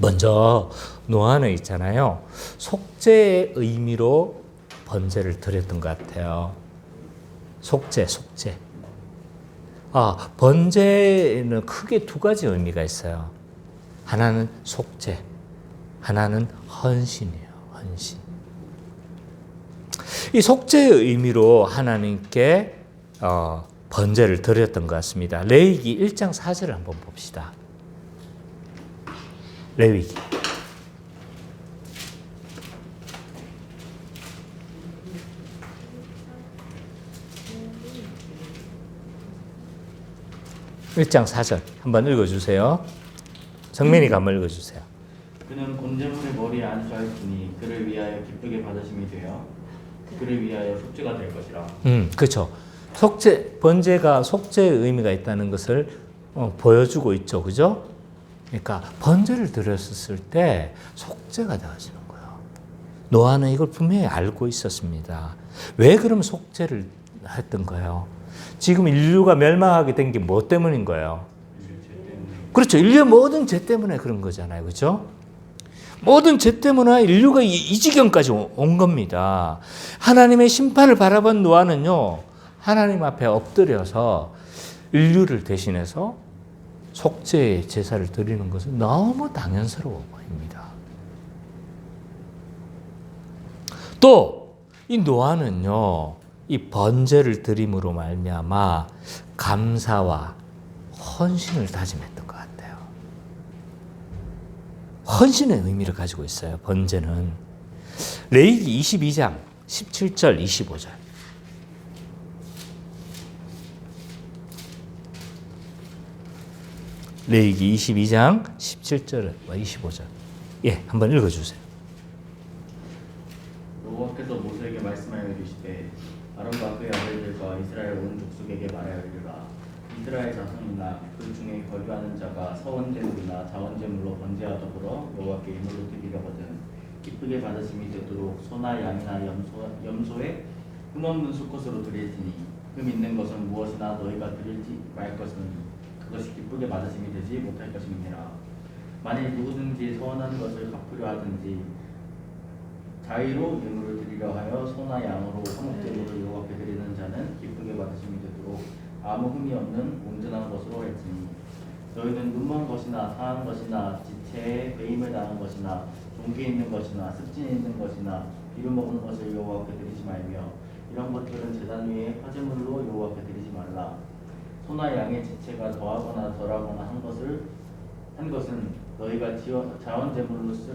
S1: 먼저 노아는 있잖아요. 속죄의 의미로 번제를 드렸던 것 같아요. 속죄. 번제는 크게 두 가지 의미가 있어요. 하나는 속죄, 하나는 헌신이에요. 헌신. 이 속죄의 의미로 하나님께 번제를 드렸던 것 같습니다. 레위기 1장 4절을 한번 봅시다. 레위기 1장 4절 한번 읽어주세요. 정민이가 한번 읽어주세요.
S2: 그는 곤제물의 머리에 안수하였으니 그를 위하여 기쁘게 받으심이 되어 그를 위하여 속죄가 될 것이라.
S1: 그렇죠. 번제가 속죄의 의미가 있다는 것을 보여주고 있죠. 그죠? 그러니까 번제를 드렸을 때 속죄가 되어지는 거예요. 노아는 이걸 분명히 알고 있었습니다. 왜 그럼 속죄를 했던 거예요? 지금 인류가 멸망하게 된 게 뭐 때문인 거예요? 그렇죠. 인류의 모든 죄 때문에 그런 거잖아요. 그렇죠? 모든 죄 때문에 인류가 이 지경까지 온 겁니다. 하나님의 심판을 바라본 노아는요, 하나님 앞에 엎드려서 인류를 대신해서 속죄의 제사를 드리는 것은 너무 당연스러워 보입니다. 또 이 노아는요, 이 번제를 드림으로 말미암아 감사와 헌신을 다짐했던 것 같아요. 헌신의 의미를 가지고 있어요. 번제는 레위기 22장 17절 25절. 레위기 22장 17절 25절. 예, 한번 읽어주세요.
S2: 여호와께서 모세에게 말씀하여 이르시되 아론과 그의 아들들과 이스라엘 온 족속에게 말하여 이르라. 이스라엘 자손이나 그 중에 거류하는 자가 서원제물이나 자원제물로 번제와 더불어 여호와께 예물로 드리려거든 기쁘게 받으심이 되도록 소나 양이나 염소의 흠없는 수컷으로 드릴지니 흠 있는 것은 무엇이나 너희가 드리지 말 것은 그것이 기쁘게 받으심이 되지 못할 것임이니라. 만일 누구든지 서원하는 것을 갚으려 하든지 자의로 예물을 드리려 하여 소나 양으로 화목제물을 여호와께 드리는 자는 기쁘게 받으심이 되도록 아무 흠이 없는 온전한 것으로 할지니 너희는 눈먼 것이나 상한 것이나 지체에 배임을 당한 것이나 종기 있는 것이나 습진 있는 것이나 기름 먹은 것을 여호와께 드리지 말며 이런 것들은 제단 위에 화제물로 여호와께 드리지 말라. 소나 양의 지체가 더하거나 덜하거나 한 것은 너희가 자원제물로는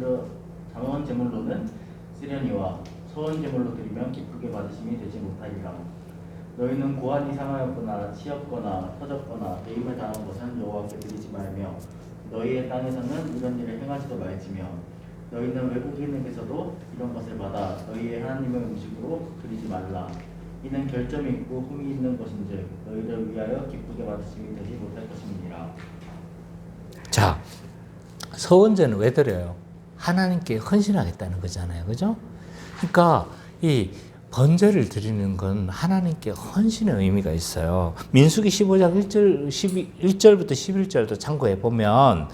S2: 쓰려니와 서원제물로 드리면 기쁘게 받으심이 되지 못하리라. 너희는 고안이 상하였거나 치였거나 터졌거나 배임을 당한 것은 여호와께 드리지 말며 너희의 땅에서는 이런 일을 행하지도 말지며 너희는 외국인에게서도 이런 것을 받아 너희의 하나님의 음식으로 드리지 말라. 이는 결점이 있고 흠이 있는 것인즉 너희를 위하여 기쁘게 받으심이 되지 못할 것임이니라.
S1: 자, 서원제는 왜 드려요? 하나님께 헌신하겠다는 거잖아요. 그죠? 그러니까 이 번제를 드리는 건 하나님께 헌신의 의미가 있어요. 민수기 15장 1절부터 11절도 참고해 보면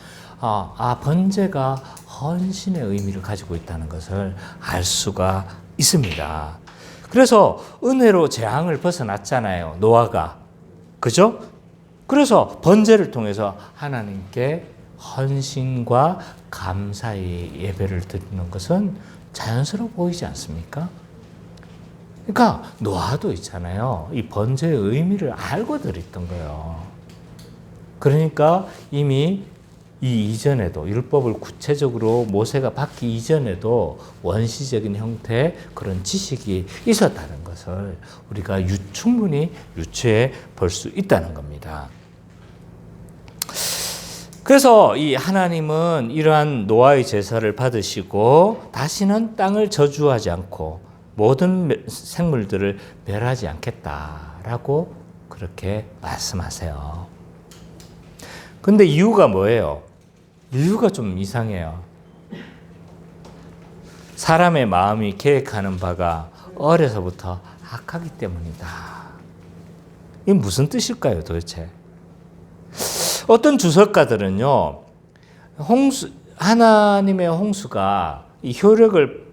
S1: 번제가 헌신의 의미를 가지고 있다는 것을 알 수가 있습니다. 그래서 은혜로 재앙을 벗어났잖아요. 노아가. 그죠? 그래서 번제를 통해서 하나님께 헌신과 감사의 예배를 드리는 것은 자연스러워 보이지 않습니까? 그러니까 노아도 있잖아요. 이 번제의 의미를 알고 드렸던 거예요. 그러니까 이미 이 이전에도 율법을 구체적으로 모세가 받기 이전에도 원시적인 형태의 그런 지식이 있었다는 것을 우리가 충분히 유추해 볼 수 있다는 겁니다. 그래서 이 하나님은 이러한 노아의 제사를 받으시고 다시는 땅을 저주하지 않고 모든 생물들을 멸하지 않겠다라고 그렇게 말씀하세요. 근데 이유가 뭐예요? 이유가 좀 이상해요. 사람의 마음이 계획하는 바가 어려서부터 악하기 때문이다. 이게 무슨 뜻일까요, 도대체? 어떤 주석가들은요, 하나님의 홍수가 이 효력을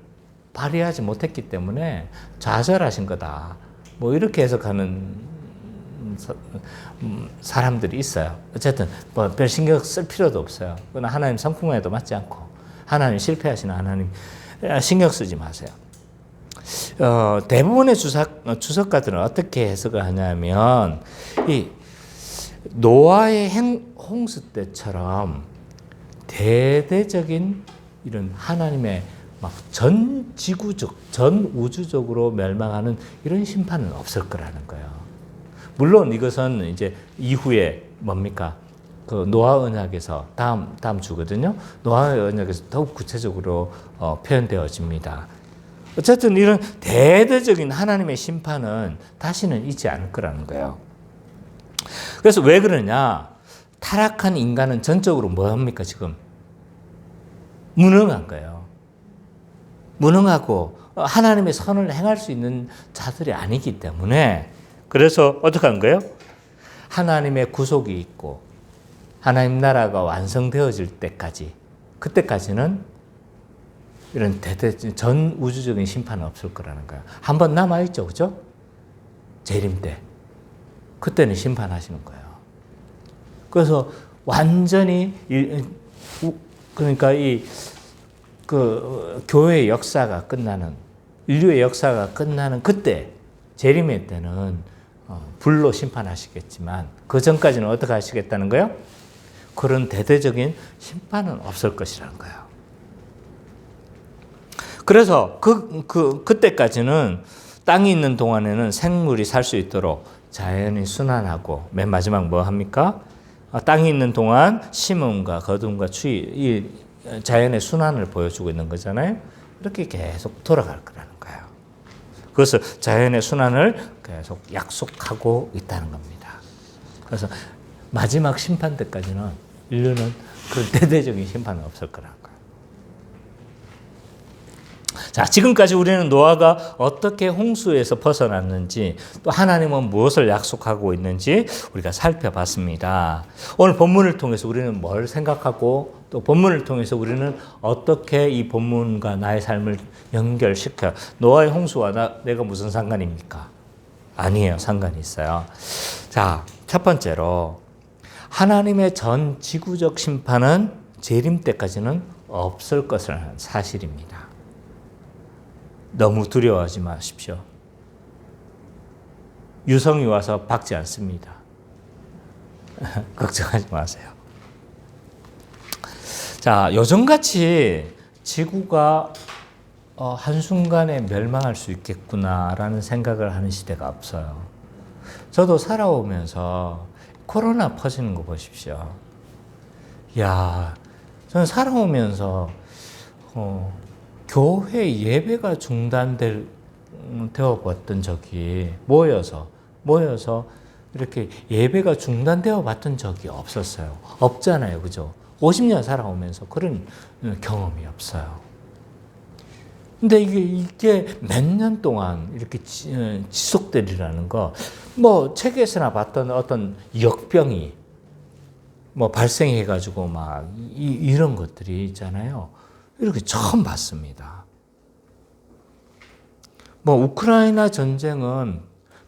S1: 발휘하지 못했기 때문에 좌절하신 거다. 뭐 이렇게 해석하는 사람들이 있어요. 어쨌든 뭐 별 신경 쓸 필요도 없어요. 그건 하나님 성품에도 맞지 않고 하나님 실패하시는 하나님 신경 쓰지 마세요. 대부분의 주석가들은 어떻게 해석을 하냐면 이 노아의 홍수 때처럼 대대적인 이런 하나님의 막 전 지구적, 전 우주적으로 멸망하는 이런 심판은 없을 거라는 거예요. 물론 이것은 이제 이후에 뭡니까? 그 노아 언약에서 다음 주거든요. 노아 언약에서 더욱 구체적으로 표현되어집니다. 어쨌든 이런 대대적인 하나님의 심판은 다시는 있지 않을 거라는 거예요. 그래서 왜 그러냐? 타락한 인간은 전적으로 뭐합니까 지금? 무능한 거예요. 무능하고 하나님의 선을 행할 수 있는 자들이 아니기 때문에 그래서 어떻게 한 거예요? 하나님의 구속이 있고 하나님 나라가 완성되어질 때까지 그때까지는 이런 전 우주적인 심판은 없을 거라는 거예요. 한 번 남아있죠. 그죠? 재림 때. 그때는 심판하시는 거예요. 그래서 완전히 그러니까 그 교회의 역사가 끝나는 인류의 역사가 끝나는 그때 재림의 때는 불로 심판하시겠지만 그 전까지는 어떻게 하시겠다는 거예요? 그런 대대적인 심판은 없을 것이라는 거예요. 그래서 그때까지는 땅이 있는 동안에는 생물이 살 수 있도록 자연이 순환하고 맨 마지막 뭐 합니까? 땅이 있는 동안 심음과 거둠과 추위 이 자연의 순환을 보여주고 있는 거잖아요. 이렇게 계속 돌아갈 거라는 거예요. 그래서 자연의 순환을 계속 약속하고 있다는 겁니다. 그래서 마지막 심판 때까지는 인류는 그 대대적인 심판은 없을 거라는 거예요. 자, 지금까지 우리는 노아가 어떻게 홍수에서 벗어났는지 또 하나님은 무엇을 약속하고 있는지 우리가 살펴봤습니다. 오늘 본문을 통해서 우리는 뭘 생각하고 또 본문을 통해서 우리는 어떻게 이 본문과 나의 삶을 연결시켜 노아의 홍수와 내가 무슨 상관입니까? 아니에요. 상관이 있어요. 자, 첫 번째로 하나님의 전 지구적 심판은 재림 때까지는 없을 것이라는 사실입니다. 너무 두려워하지 마십시오. 유성이 와서 박지 않습니다. 걱정하지 마세요. 자, 요즘같이 지구가 한순간에 멸망할 수 있겠구나라는 생각을 하는 시대가 없어요. 저도 살아오면서 코로나 퍼지는 거 보십시오. 야, 저는 살아오면서 교회 예배가 중단되어 봤던 적이 모여서 이렇게 예배가 중단되어 봤던 적이 없었어요. 없잖아요, 그죠? 50년 살아오면서 그런 경험이 없어요. 근데 이게 몇 년 동안 이렇게 지속되리라는 거, 뭐 책에서나 봤던 어떤 역병이 뭐 발생해가지고 막 이런 것들이 있잖아요. 이렇게 처음 봤습니다. 뭐 우크라이나 전쟁은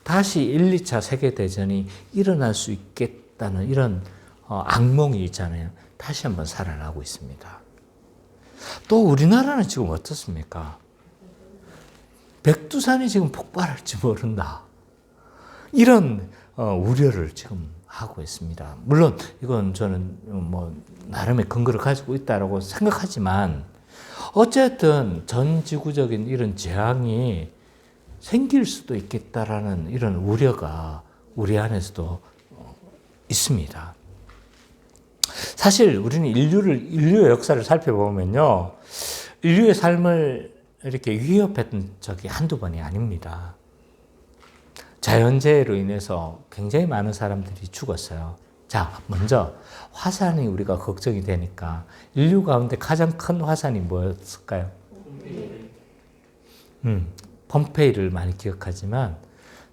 S1: 다시 1, 2차 세계대전이 일어날 수 있겠다는 이런 악몽이 있잖아요. 다시 한번 살아나고 있습니다. 또 우리나라는 지금 어떻습니까? 백두산이 지금 폭발할지 모른다. 이런 우려를 지금 하고 있습니다. 물론 이건 저는 뭐 나름의 근거를 가지고 있다고 생각하지만 어쨌든 전 지구적인 이런 재앙이 생길 수도 있겠다라는 이런 우려가 우리 안에서도 있습니다. 사실 우리는 인류의 역사를 살펴보면요, 인류의 삶을 이렇게 위협했던 적이 한두 번이 아닙니다. 자연재해로 인해서 굉장히 많은 사람들이 죽었어요. 자, 먼저 화산이 우리가 걱정이 되니까 인류 가운데 가장 큰 화산이 뭐였을까요? 폼페이를 많이 기억하지만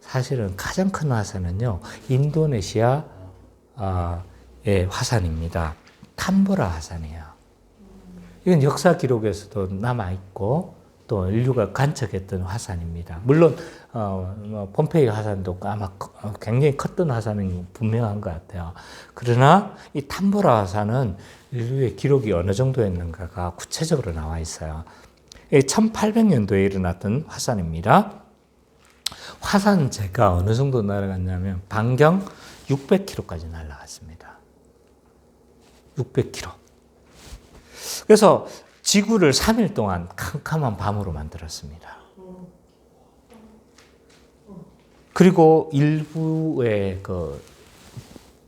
S1: 사실은 가장 큰 화산은요, 인도네시아의 화산입니다. 탐보라 화산이에요. 이건 역사 기록에서도 남아있고 또 인류가 관측했던 화산입니다. 물론 폼페이 화산도 아마 굉장히 컸던 화산은 분명한 것 같아요. 그러나 이 탐보라 화산은 인류의 기록이 어느 정도였는가가 구체적으로 나와 있어요. 1800년도에 일어났던 화산입니다. 화산재가 어느 정도 날아갔냐면 반경 600km까지 날아갔습니다. 600km. 그래서 지구를 3일 동안 캄캄한 밤으로 만들었습니다. 그리고 일부의 그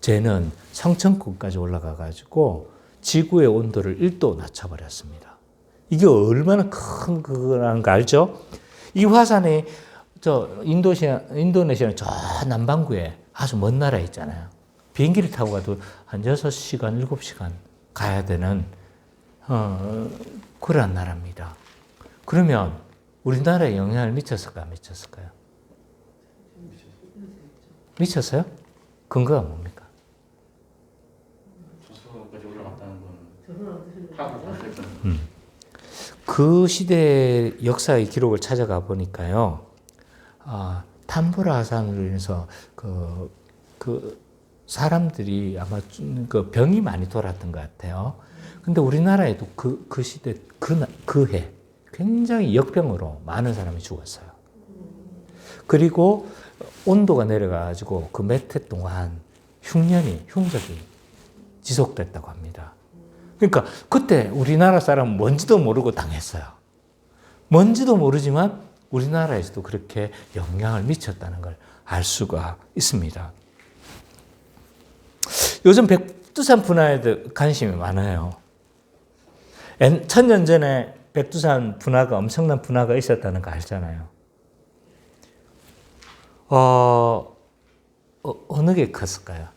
S1: 재는 성층권까지 올라가가지고 지구의 온도를 1도 낮춰버렸습니다. 이게 얼마나 큰 그거라는 거 알죠? 이 화산이 인도네시아는 저 남반구에 아주 먼 나라에 있잖아요. 비행기를 타고 가도 한 6시간, 7시간 가야 되는 그런 나라입니다. 그러면 우리나라에 영향을 미쳤을까요? 미쳤을까요? 미쳤어요? 근거가 뭡니까?
S2: 저수까지 올라갔다는 건
S1: 그 시대의 역사의 기록을 찾아가 보니까요, 탐보라 화산으로 인해서 그 사람들이 아마 그 병이 많이 돌았던 것 같아요. 근데 우리나라에도 그 시대, 그 해, 굉장히 역병으로 많은 사람이 죽었어요. 그리고 온도가 내려가지고 그 몇 해 동안 흉적이 지속됐다고 합니다. 그러니까 그때 우리나라 사람은 뭔지도 모르고 당했어요. 뭔지도 모르지만 우리나라에서도 그렇게 영향을 미쳤다는 걸 알 수가 있습니다. 요즘 백두산 분화에 관심이 많아요. 천년 전에 백두산 분화가 엄청난 분화가 있었다는 거 알잖아요. 어느 게 컸을까요?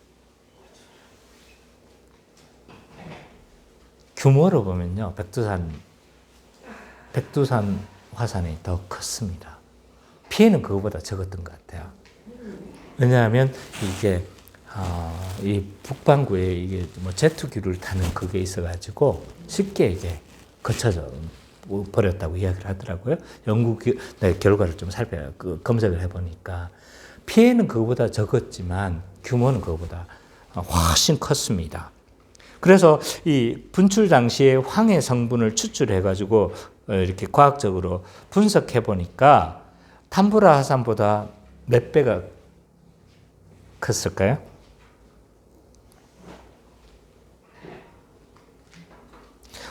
S1: 규모로 보면요, 백두산 화산이 더 컸습니다. 피해는 그거보다 적었던 것 같아요. 왜냐하면 이게 이 북반구에 이게 뭐 제트기를 타는 그게 있어가지고 쉽게 이게 거쳐져 버렸다고 이야기를 하더라고요. 연구 결과를 좀 검색을 해보니까 피해는 그거보다 적었지만 규모는 그거보다 훨씬 컸습니다. 그래서 이 분출 당시에 황해 성분을 추출해가지고 이렇게 과학적으로 분석해 보니까 탐보라 화산보다 몇 배가 컸을까요?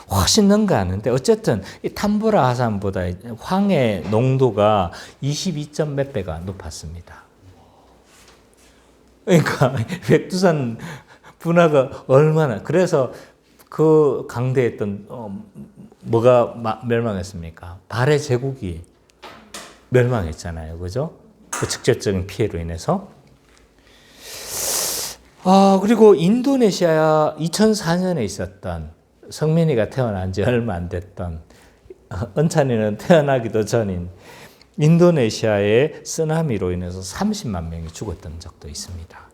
S1: 훨씬 능가하는데 어쨌든 이 탐보라 화산보다 황해 농도가 22점 몇 배가 높았습니다. 그러니까 백두산 분화가 얼마나 그래서 그 강대했던 뭐가 멸망했습니까? 발해 제국이 멸망했잖아요, 그죠? 그 직접적인 피해로 인해서. 그리고 인도네시아 2004년에 있었던 성민이가 태어난 지 얼마 안 됐던 은찬이는 태어나기도 전인 인도네시아의 쓰나미로 인해서 30만 명이 죽었던 적도 있습니다.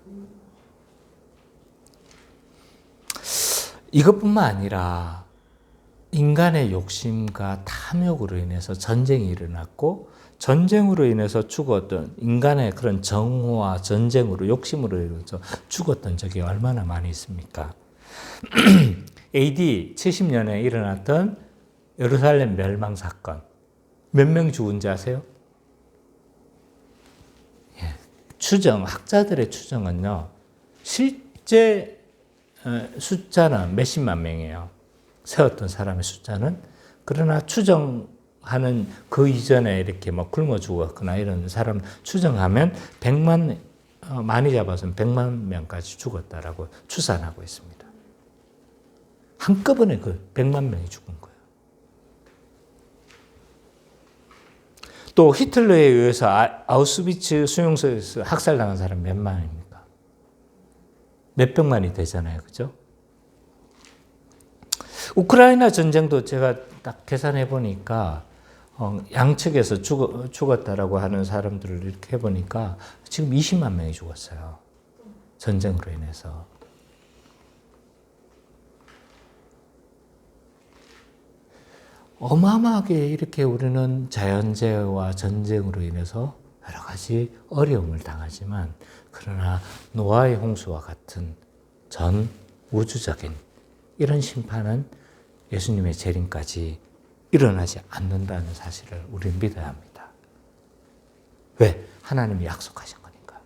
S1: 이것뿐만 아니라 인간의 욕심과 탐욕으로 인해서 전쟁이 일어났고 전쟁으로 인해서 죽었던 인간의 그런 정오와 전쟁으로 욕심으로 인해서 죽었던 적이 얼마나 많이 있습니까? AD 70년에 일어났던 예루살렘 멸망 사건 몇 명 죽은지 아세요? 학자들의 추정은요, 실제 숫자는 몇십만 명이에요. 세웠던 사람의 숫자는. 그러나 추정하는 그 이전에 이렇게 뭐 굶어 죽었거나 이런 사람 추정하면 많이 잡아서는 100만 명까지 죽었다라고 추산하고 있습니다. 한꺼번에 그 100만 명이 죽은 거예요. 또 히틀러에 의해서 아우슈비츠 수용소에서 학살당한 사람 몇 만입니까? 몇백만이 되잖아요. 그죠? 우크라이나 전쟁도 제가 딱 계산해 보니까 양측에서 죽었다라고 하는 사람들을 이렇게 해보니까 지금 20만 명이 죽었어요. 전쟁으로 인해서. 어마어마하게 이렇게 우리는 자연재해와 전쟁으로 인해서 여러 가지 어려움을 당하지만 그러나 노아의 홍수와 같은 전 우주적인 이런 심판은 예수님의 재림까지 일어나지 않는다는 사실을 우리는 믿어야 합니다. 왜? 하나님이 약속하신 거니까.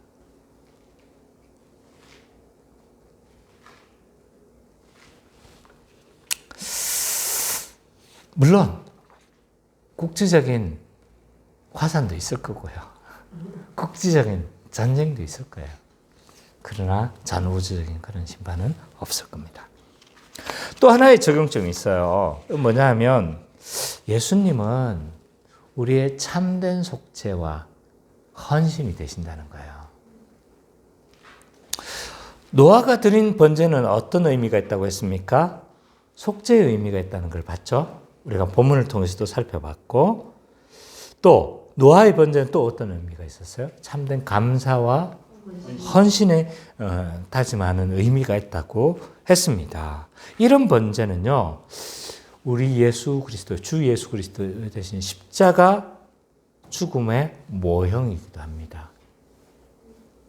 S1: 물론 국제적인 화산도 있을 거고요. 국제적인 전쟁도 있을 거예요. 그러나 전우주적인 그런 심판은 없을 겁니다. 또 하나의 적용점이 있어요. 뭐냐 하면 예수님은 우리의 참된 속죄와 헌신이 되신다는 거예요. 노아가 드린 번제는 어떤 의미가 있다고 했습니까? 속죄의 의미가 있다는 걸 봤죠. 우리가 본문을 통해서도 살펴봤고 또 노아의 번제는 또 어떤 의미가 있었어요? 참된 감사와 헌신에 다짐하는 의미가 있다고 했습니다. 이런 번제는요, 우리 주 예수 그리스도 대신 십자가 죽음의 모형이기도 합니다.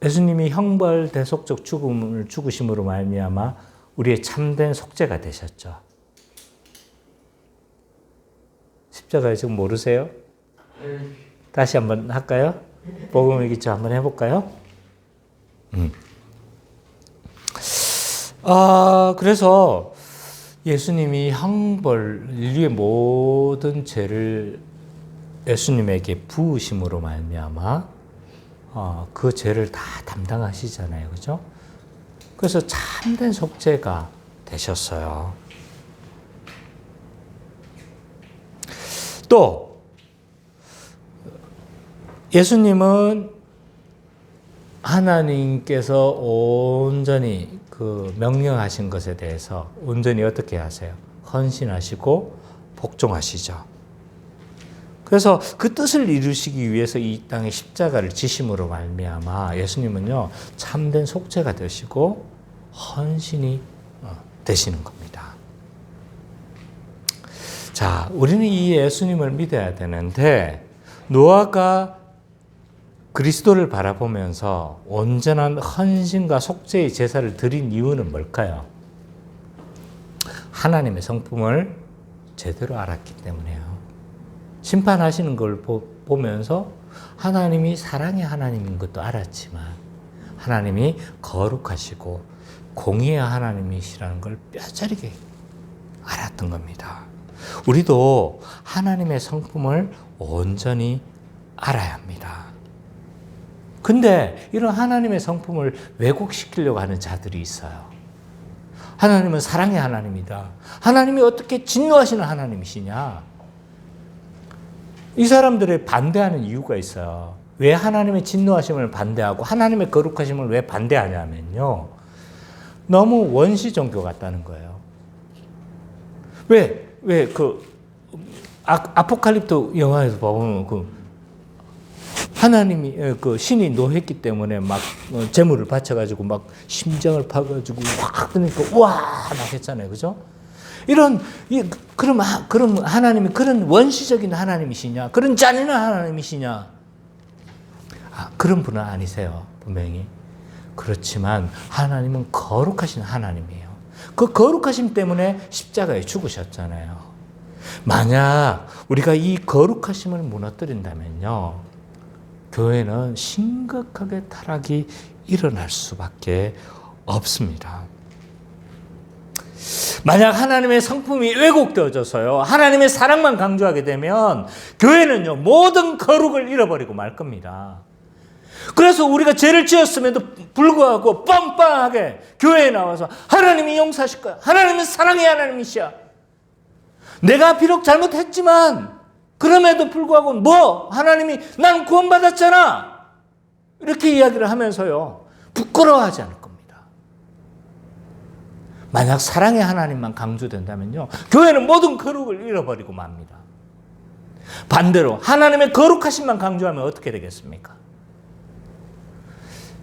S1: 예수님이 형벌 대속적 죽음을 죽으심으로 말미암아 우리의 참된 속죄가 되셨죠. 십자가 지금 모르세요? 다시 한번 할까요? 복음의 기초 한번 해볼까요? 그래서 예수님이 인류의 모든 죄를 예수님에게 부으심으로 말미암아 그 죄를 다 담당하시잖아요, 그죠? 그래서 참된 속죄가 되셨어요. 또 예수님은 하나님께서 온전히 그 명령하신 것에 대해서 온전히 어떻게 하세요? 헌신하시고 복종하시죠. 그래서 그 뜻을 이루시기 위해서 이 땅에 십자가를 지심으로 말미암아 예수님은요 참된 속죄가 되시고 헌신이 되시는 겁니다. 자, 우리는 이 예수님을 믿어야 되는데 노아가 그리스도를 바라보면서 온전한 헌신과 속죄의 제사를 드린 이유는 뭘까요? 하나님의 성품을 제대로 알았기 때문에요. 심판하시는 걸 보면서 하나님이 사랑의 하나님인 것도 알았지만 하나님이 거룩하시고 공의의 하나님이시라는 걸 뼈저리게 알았던 겁니다. 우리도 하나님의 성품을 온전히 알아야 합니다. 근데 이런 하나님의 성품을 왜곡시키려고 하는 자들이 있어요. 하나님은 사랑의 하나님이다. 하나님이 어떻게 진노하시는 하나님이시냐? 이 사람들의 반대하는 이유가 있어요. 왜 하나님의 진노하심을 반대하고 하나님의 거룩하심을 왜 반대하냐면요. 너무 원시 종교 같다는 거예요. 왜 아포칼립토 영화에서 보면 하나님이 신이 노했기 때문에 막 재물을 바쳐가지고 막 심장을 파가지고 확 뜨니까 우와 막 했잖아요, 그죠? 그럼 하나님이 그런 원시적인 하나님이시냐? 그런 잔인한 하나님이시냐? 그런 분은 아니세요, 분명히. 그렇지만 하나님은 거룩하신 하나님이에요. 그 거룩하심 때문에 십자가에 죽으셨잖아요. 만약 우리가 이 거룩하심을 무너뜨린다면요, 교회는 심각하게 타락이 일어날 수밖에 없습니다. 만약 하나님의 성품이 왜곡되어져서요, 하나님의 사랑만 강조하게 되면 교회는요, 모든 거룩을 잃어버리고 말 겁니다. 그래서 우리가 죄를 지었음에도 불구하고 뻔뻔하게 교회에 나와서 하나님이 용서하실 거야. 하나님은 사랑의 하나님이시야. 내가 비록 잘못했지만 그럼에도 불구하고 하나님이 난 구원받았잖아. 이렇게 이야기를 하면서요, 부끄러워하지 않을 겁니다. 만약 사랑의 하나님만 강조된다면요, 교회는 모든 거룩을 잃어버리고 맙니다. 반대로 하나님의 거룩하심만 강조하면 어떻게 되겠습니까?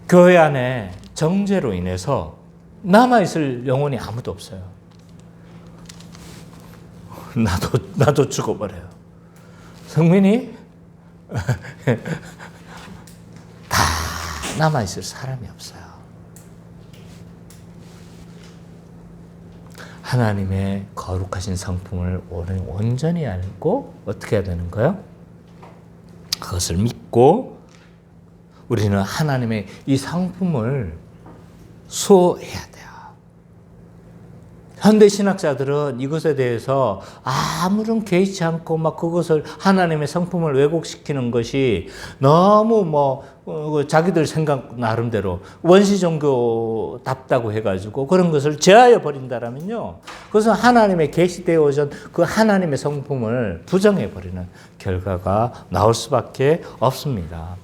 S1: 교회 안에 정죄로 인해서 남아있을 영혼이 아무도 없어요. 나도 죽어버려요. 성민이 다 남아있을 사람이 없어요. 하나님의 거룩하신 성품을 온전히 알고 어떻게 해야 되는 거예요? 그것을 믿고 우리는 하나님의 이 성품을 수호해야 돼요. 현대 신학자들은 이것에 대해서 아무런 개의치 않고 막 그것을 하나님의 성품을 왜곡시키는 것이 너무 자기들 생각 나름대로 원시 종교답다고 해가지고 그런 것을 제하여 버린다라면요, 그것은 하나님의 계시되어진 그 하나님의 성품을 부정해 버리는 결과가 나올 수밖에 없습니다.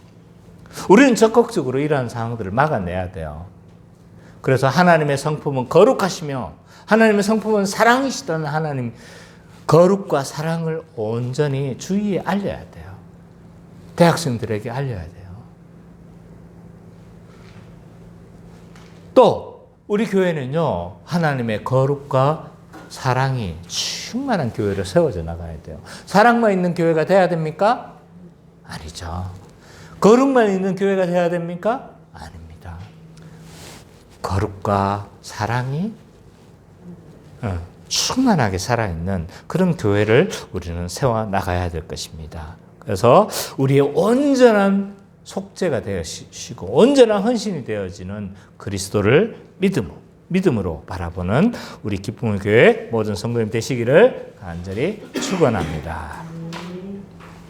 S1: 우리는 적극적으로 이러한 상황들을 막아내야 돼요. 그래서 하나님의 성품은 거룩하시며 하나님의 성품은 사랑이시다는 하나님, 거룩과 사랑을 온전히 주위에 알려야 돼요. 대학생들에게 알려야 돼요. 또 우리 교회는요, 하나님의 거룩과 사랑이 충만한 교회로 세워져 나가야 돼요. 사랑만 있는 교회가 돼야 됩니까? 아니죠. 거룩만 있는 교회가 돼야 됩니까? 아닙니다. 거룩과 사랑이 충만하게 살아있는 그런 교회를 우리는 세워나가야 될 것입니다. 그래서 우리의 온전한 속죄가 되어지고 온전한 헌신이 되어지는 그리스도를 믿음으로 바라보는 우리 기쁨의 교회 모든 성도님 되시기를 간절히 축원합니다.